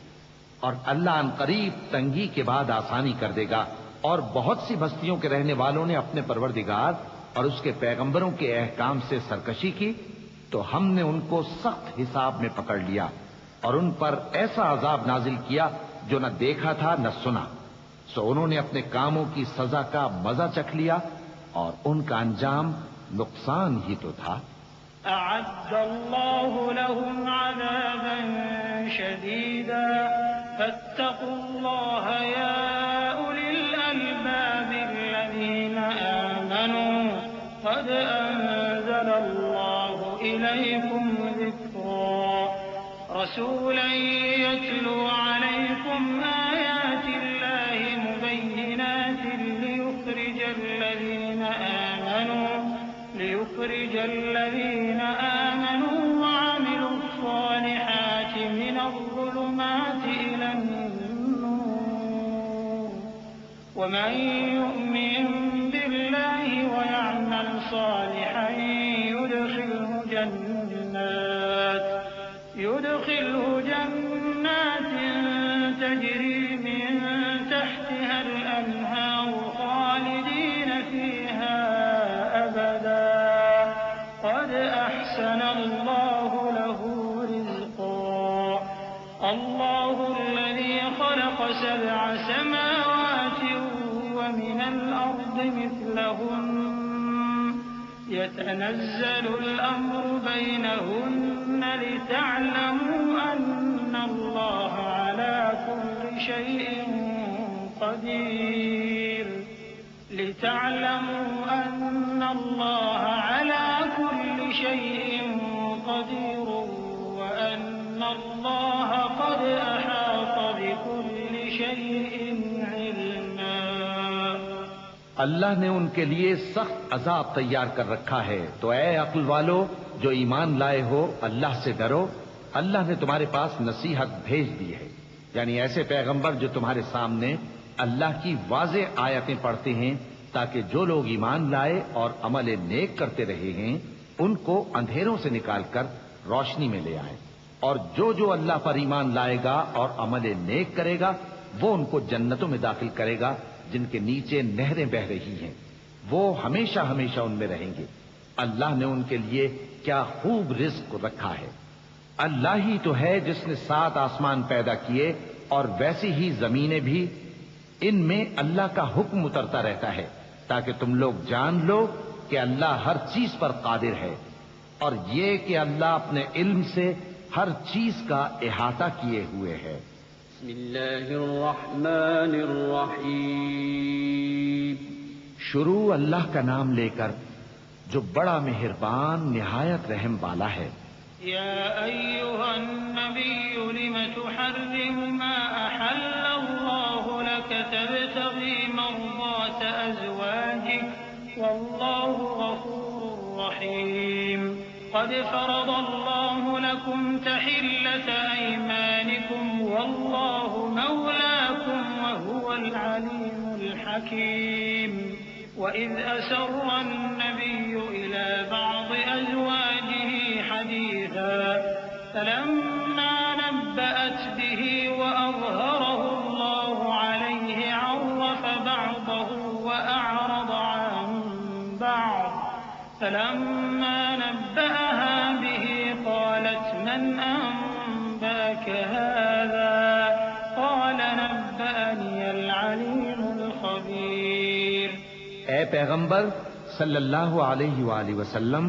B: اور اللہ ان قریب تنگی کے بعد آسانی کر دے گا۔ اور بہت سی بستیوں کے رہنے والوں نے اپنے پروردگار اور اس کے پیغمبروں کے احکام سے سرکشی کی تو ہم نے ان کو سخت حساب میں پکڑ لیا، اور ان پر ایسا عذاب نازل کیا جو نہ دیکھا تھا نہ سنا، سو انہوں نے اپنے کاموں کی سزا کا مزہ چکھ لیا، اور ان کا انجام نقصان ہی تو تھا۔
C: أعد الله لهم عذابا شديدا فاتقوا الله يا أولي الألباب الذين آمنوا قد أنزل الله إليكم ذكرا رسولا يتلو عليكم آيات الله مبينات ليخرج الذين آمنوا وعملوا الصالحات من الظلمات إلى النور ومن يؤمن بالله ويعمل صالحا يدخله جنات تجري من تحتها يتنزل الأمر بينهن لتعلموا أن الله على كل شيء قدير لتعلموا أن الله على كل شيء قدير وأن الله قد أحاط بكل شيء علما.
B: اللہ نے ان کے لیے سخت عذاب تیار کر رکھا ہے، تو اے عقل والو جو ایمان لائے ہو اللہ سے ڈرو. اللہ نے تمہارے پاس نصیحت بھیج دی ہے، یعنی ایسے پیغمبر جو تمہارے سامنے اللہ کی واضح آیتیں پڑھتے ہیں تاکہ جو لوگ ایمان لائے اور عمل نیک کرتے رہے ہیں ان کو اندھیروں سے نکال کر روشنی میں لے آئے، اور جو اللہ پر ایمان لائے گا اور عمل نیک کرے گا وہ ان کو جنتوں میں داخل کرے گا جن کے نیچے نہریں بہ رہی ہیں، وہ ہمیشہ ہمیشہ ان میں رہیں گے. اللہ نے ان کے لیے کیا خوب رزق رکھا ہے. اللہ ہی تو ہے جس نے 7 آسمان پیدا کیے اور ویسی ہی زمینیں بھی، ان میں اللہ کا حکم اترتا رہتا ہے تاکہ تم لوگ جان لو کہ اللہ ہر چیز پر قادر ہے، اور یہ کہ اللہ اپنے علم سے ہر چیز کا احاطہ کیے ہوئے ہے.
A: بسم اللہ الرحمن الرحیم.
B: شروع اللہ کا نام لے کر جو بڑا مہربان نہایت رحم والا ہے.
C: یا ایھا النبی لم تحرم ما احل اللہ لك تبتغی مرضات ازواجک واللہ غفور رحیم. قد فرض الله لكم تحلة أيمانكم والله مولاكم وهو العليم الحكيم. وإذ أسر النبي إلى بعض أزواجه حديثا فلما نبأت به وأظهره الله عليه عرف بعضه وأعرض عن بعض فلما نبأها به قالت من أنبأك هذا قال نبأني العليم الخبير.
B: اے پیغمبر صلی اللہ علیہ وآلہ وسلم،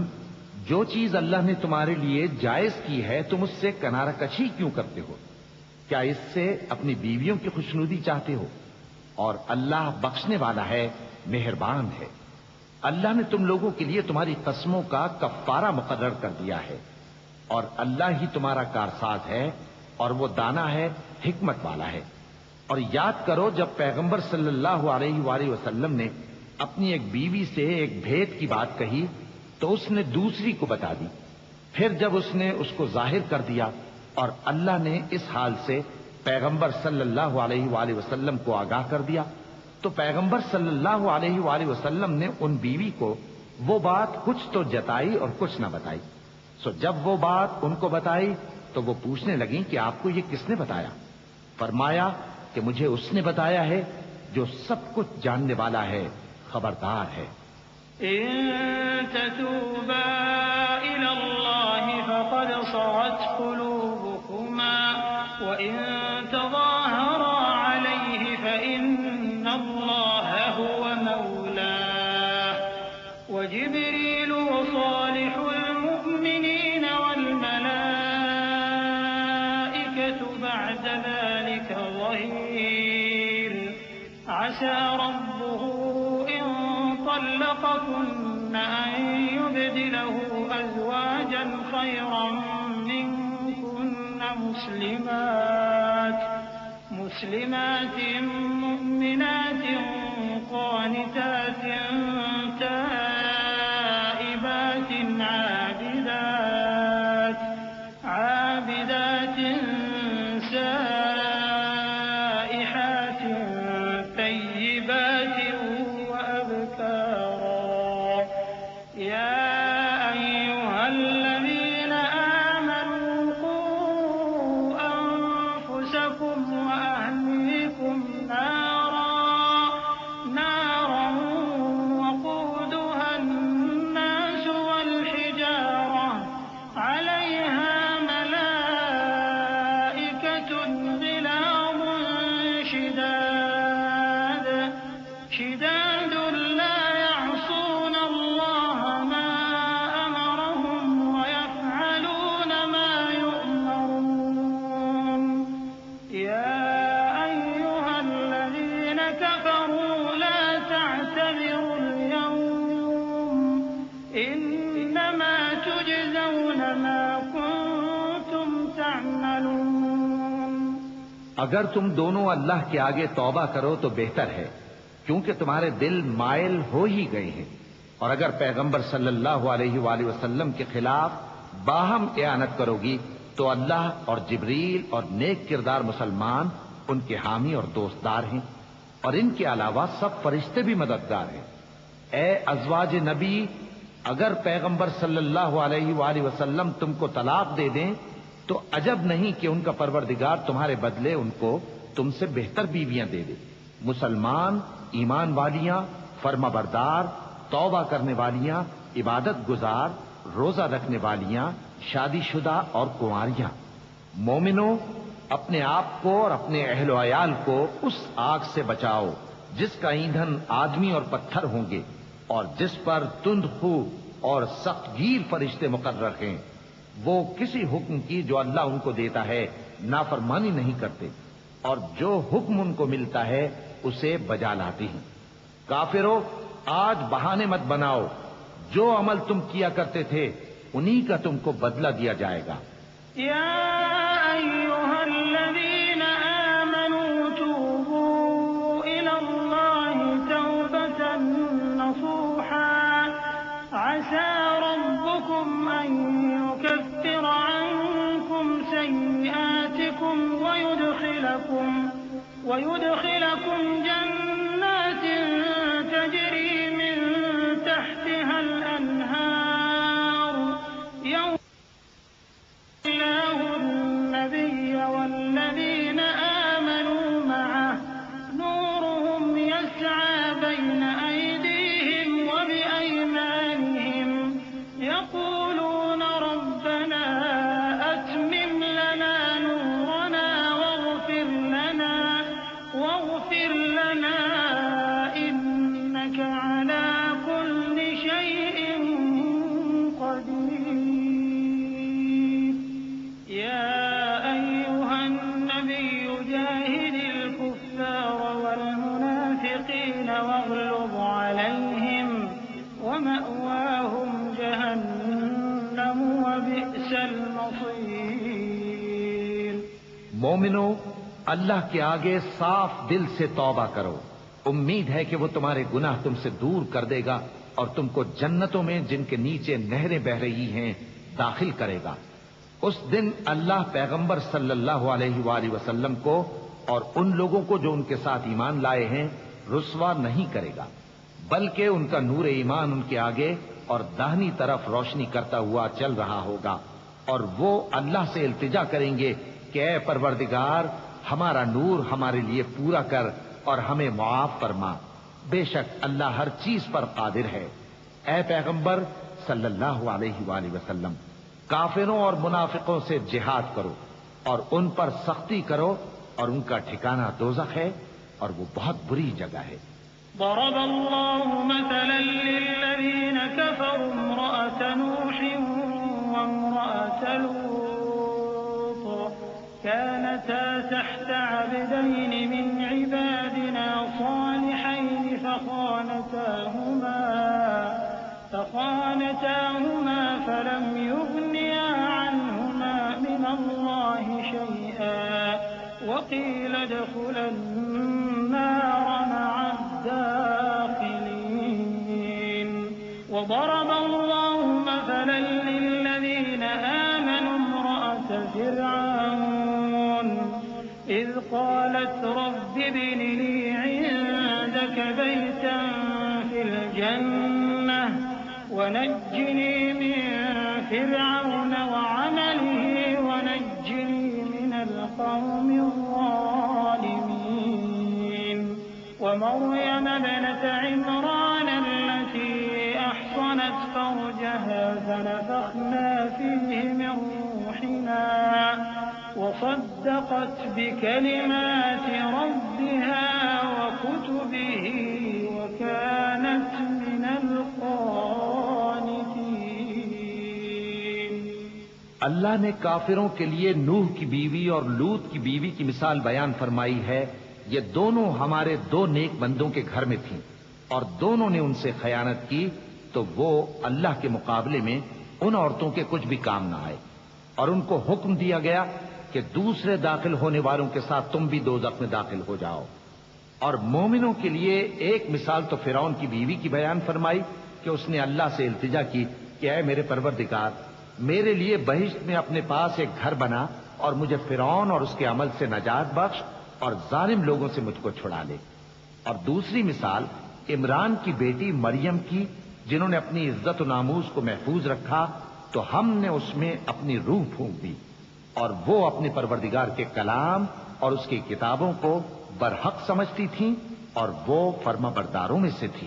B: جو چیز اللہ نے تمہارے لیے جائز کی ہے تم اس سے کنارہ کشی کیوں کرتے ہو؟ کیا اس سے اپنی بیویوں کی خوشنودی چاہتے ہو؟ اور اللہ بخشنے والا ہے، مہربان ہے. اللہ نے تم لوگوں کے لیے تمہاری قسموں کا کفارہ مقرر کر دیا ہے، اور اللہ ہی تمہارا کارساز ہے اور وہ دانا ہے، حکمت والا ہے. اور یاد کرو جب پیغمبر صلی اللہ علیہ وآلہ وسلم نے اپنی ایک بیوی سے ایک بھید کی بات کہی تو اس نے دوسری کو بتا دی، پھر جب اس نے اس کو ظاہر کر دیا اور اللہ نے اس حال سے پیغمبر صلی اللہ علیہ وآلہ وسلم کو آگاہ کر دیا تو پیغمبر صلی اللہ علیہ وآلہ وسلم نے ان بیوی کو وہ بات کچھ تو جتائی اور کچھ نہ بتائی. سو جب وہ بات ان کو بتائی تو وہ پوچھنے لگیں کہ آپ کو یہ کس نے بتایا؟ فرمایا کہ مجھے اس نے بتایا ہے جو سب کچھ جاننے والا ہے، خبردار ہے.
C: إن تتوبا إلى الله فقد صغت قلوبكما وإن تظاهرا عليه فإن الله هو مولاه وجبريل وصالح المؤمنين والملائكة بعد ذلك ظهير. عسى ربه إن طلقكن أن يبدله أزواجا خيرا منكن مسلمات مؤمنات قانتات تائبات عابدات سائحات طيبات وأبكارا. يا أيها الذين آمنوا قوا أنفسكم وأهليكم نارا وقودها الناس والحجارة عليها ملائكة غلاظ شداد لا يعصون الله ما
B: اگر تم دونوں اللہ کے آگے توبہ کرو تو بہتر ہے، کیونکہ تمہارے دل مائل ہو ہی گئے ہیں، اور اگر پیغمبر صلی اللہ علیہ وآلہ وسلم کے خلاف باہم اعانت کرو گی تو اللہ اور جبریل اور نیک کردار مسلمان ان کے حامی اور دوستدار ہیں، اور ان کے علاوہ سب فرشتے بھی مددگار ہیں۔ اے ازواج نبی، اگر پیغمبر صلی اللہ علیہ وآلہ وسلم تم کو طلاق دے دیں تو عجب نہیں کہ ان کا پروردگار تمہارے بدلے ان کو تم سے بہتر بیویاں دے دے، مسلمان، ایمان والیاں، فرما بردار، توبہ کرنے والیاں، عبادت گزار، روزہ رکھنے والیاں، شادی شدہ اور کنواریاں۔ مومنوں، اپنے آپ کو اور اپنے اہل و عیال کو اس آگ سے بچاؤ جس کا ایندھن آدمی اور پتھر ہوں گے، اور جس پر تند خو اور سخت گیر فرشتے مقرر ہیں۔ وہ کسی حکم کی جو اللہ ان کو دیتا ہے نافرمانی نہیں کرتے، اور جو حکم ان کو ملتا ہے اسے بجا لاتے ہیں۔ کافرو، آج بہانے مت بناؤ، جو عمل تم کیا کرتے تھے انہی کا تم کو بدلہ دیا جائے گا۔
C: یا ایھا الذین آمنوا توبوا الی اللہ توبۃ نصوحا عسى ربكم ان يكفر عنكم سيئاتكم ويدخلكم جنات تجري من تحتها الأنهار يوم الله النبي والذين آمنوا معه نورهم يسعى بين أيديهم وبأيمانهم يقولون ربنا أتمم لنا نورنا واغفر لنا إنك على كل شيء قدير يا أيها النبي جاهد الكفار والمنافقين واغلظ عليهم ومأواهم جهنم وبئس المصير۔
B: مومنو، اللہ کے آگے صاف دل سے توبہ کرو، امید ہے کہ وہ تمہارے گناہ تم سے دور کر دے گا اور تم کو جنتوں میں جن کے نیچے نہریں بہ رہی ہیں داخل کرے گا۔ اس دن اللہ پیغمبر صلی اللہ علیہ وآلہ وسلم کو اور ان لوگوں کو جو ان کے ساتھ ایمان لائے ہیں رسوا نہیں کرے گا، بلکہ ان کا نور ایمان ان کے آگے اور داہنی طرف روشنی کرتا ہوا چل رہا ہوگا، اور وہ اللہ سے التجا کریں گے کہ اے پروردگار، ہمارا نور ہمارے لیے پورا کر اور ہمیں معاف فرما، بے شک اللہ ہر چیز پر قادر ہے۔ اے پیغمبر صلی اللہ علیہ وآلہ وسلم، کافروں اور منافقوں سے جہاد کرو اور ان پر سختی کرو، اور ان کا ٹھکانہ دوزخ ہے اور وہ بہت بری جگہ ہے۔
C: ضرب الله مثلا للذين كفروا امرأة نوح وامرأة لوط كانتا تحت عبدين من عبادنا صالحين فخانتاهما فلم يغنيا عنهما من الله شيئا وقيل ادخلا النار مع الداخلين۔ وضرب الله مثلا للذين آمنوا امرأة فرعون إذ قالت رب ابن لي عندك بيتا في الجنة ونجني من فرعون وعمله ونجني من القوم الظالمين۔ ومريم ابنة عمران التي أحصنت فرجها فنفخنا فيه من روحنا وصدقت بكلمات ربها وكتبه وكانت من القانتين۔
B: اللہ نے کافروں کے لیے نوح کی بیوی اور لوط کی بیوی کی مثال بیان فرمائی ہے۔ یہ دونوں ہمارے دو نیک بندوں کے گھر میں تھیں، اور دونوں نے ان سے خیانت کی تو وہ اللہ کے مقابلے میں ان عورتوں کے کچھ بھی کام نہ آئے، اور ان کو حکم دیا گیا کہ کہ دوسرے داخل ہونے والوں کے ساتھ تم بھی دوزخ میں داخل ہو جاؤ۔ اور مومنوں کے لیے ایک مثال تو فرعون کی بیوی کی بیان فرمائی کہ اس نے اللہ سے التجا کی کہ اے میرے پروردگار، میرے لیے بہشت میں اپنے پاس ایک گھر بنا اور مجھے فرعون اور اس کے عمل سے نجات بخش اور ظالم لوگوں سے مجھ کو چھڑا لے۔ اور دوسری مثال عمران کی بیٹی مریم کی، جنہوں نے اپنی عزت و ناموس کو محفوظ رکھا تو ہم نے اس میں اپنی روح پھونک دی، اور وہ اپنے پروردگار کے کلام اور اس کی کتابوں کو برحق سمجھتی تھیں اور وہ فرما برداروں میں سے تھی۔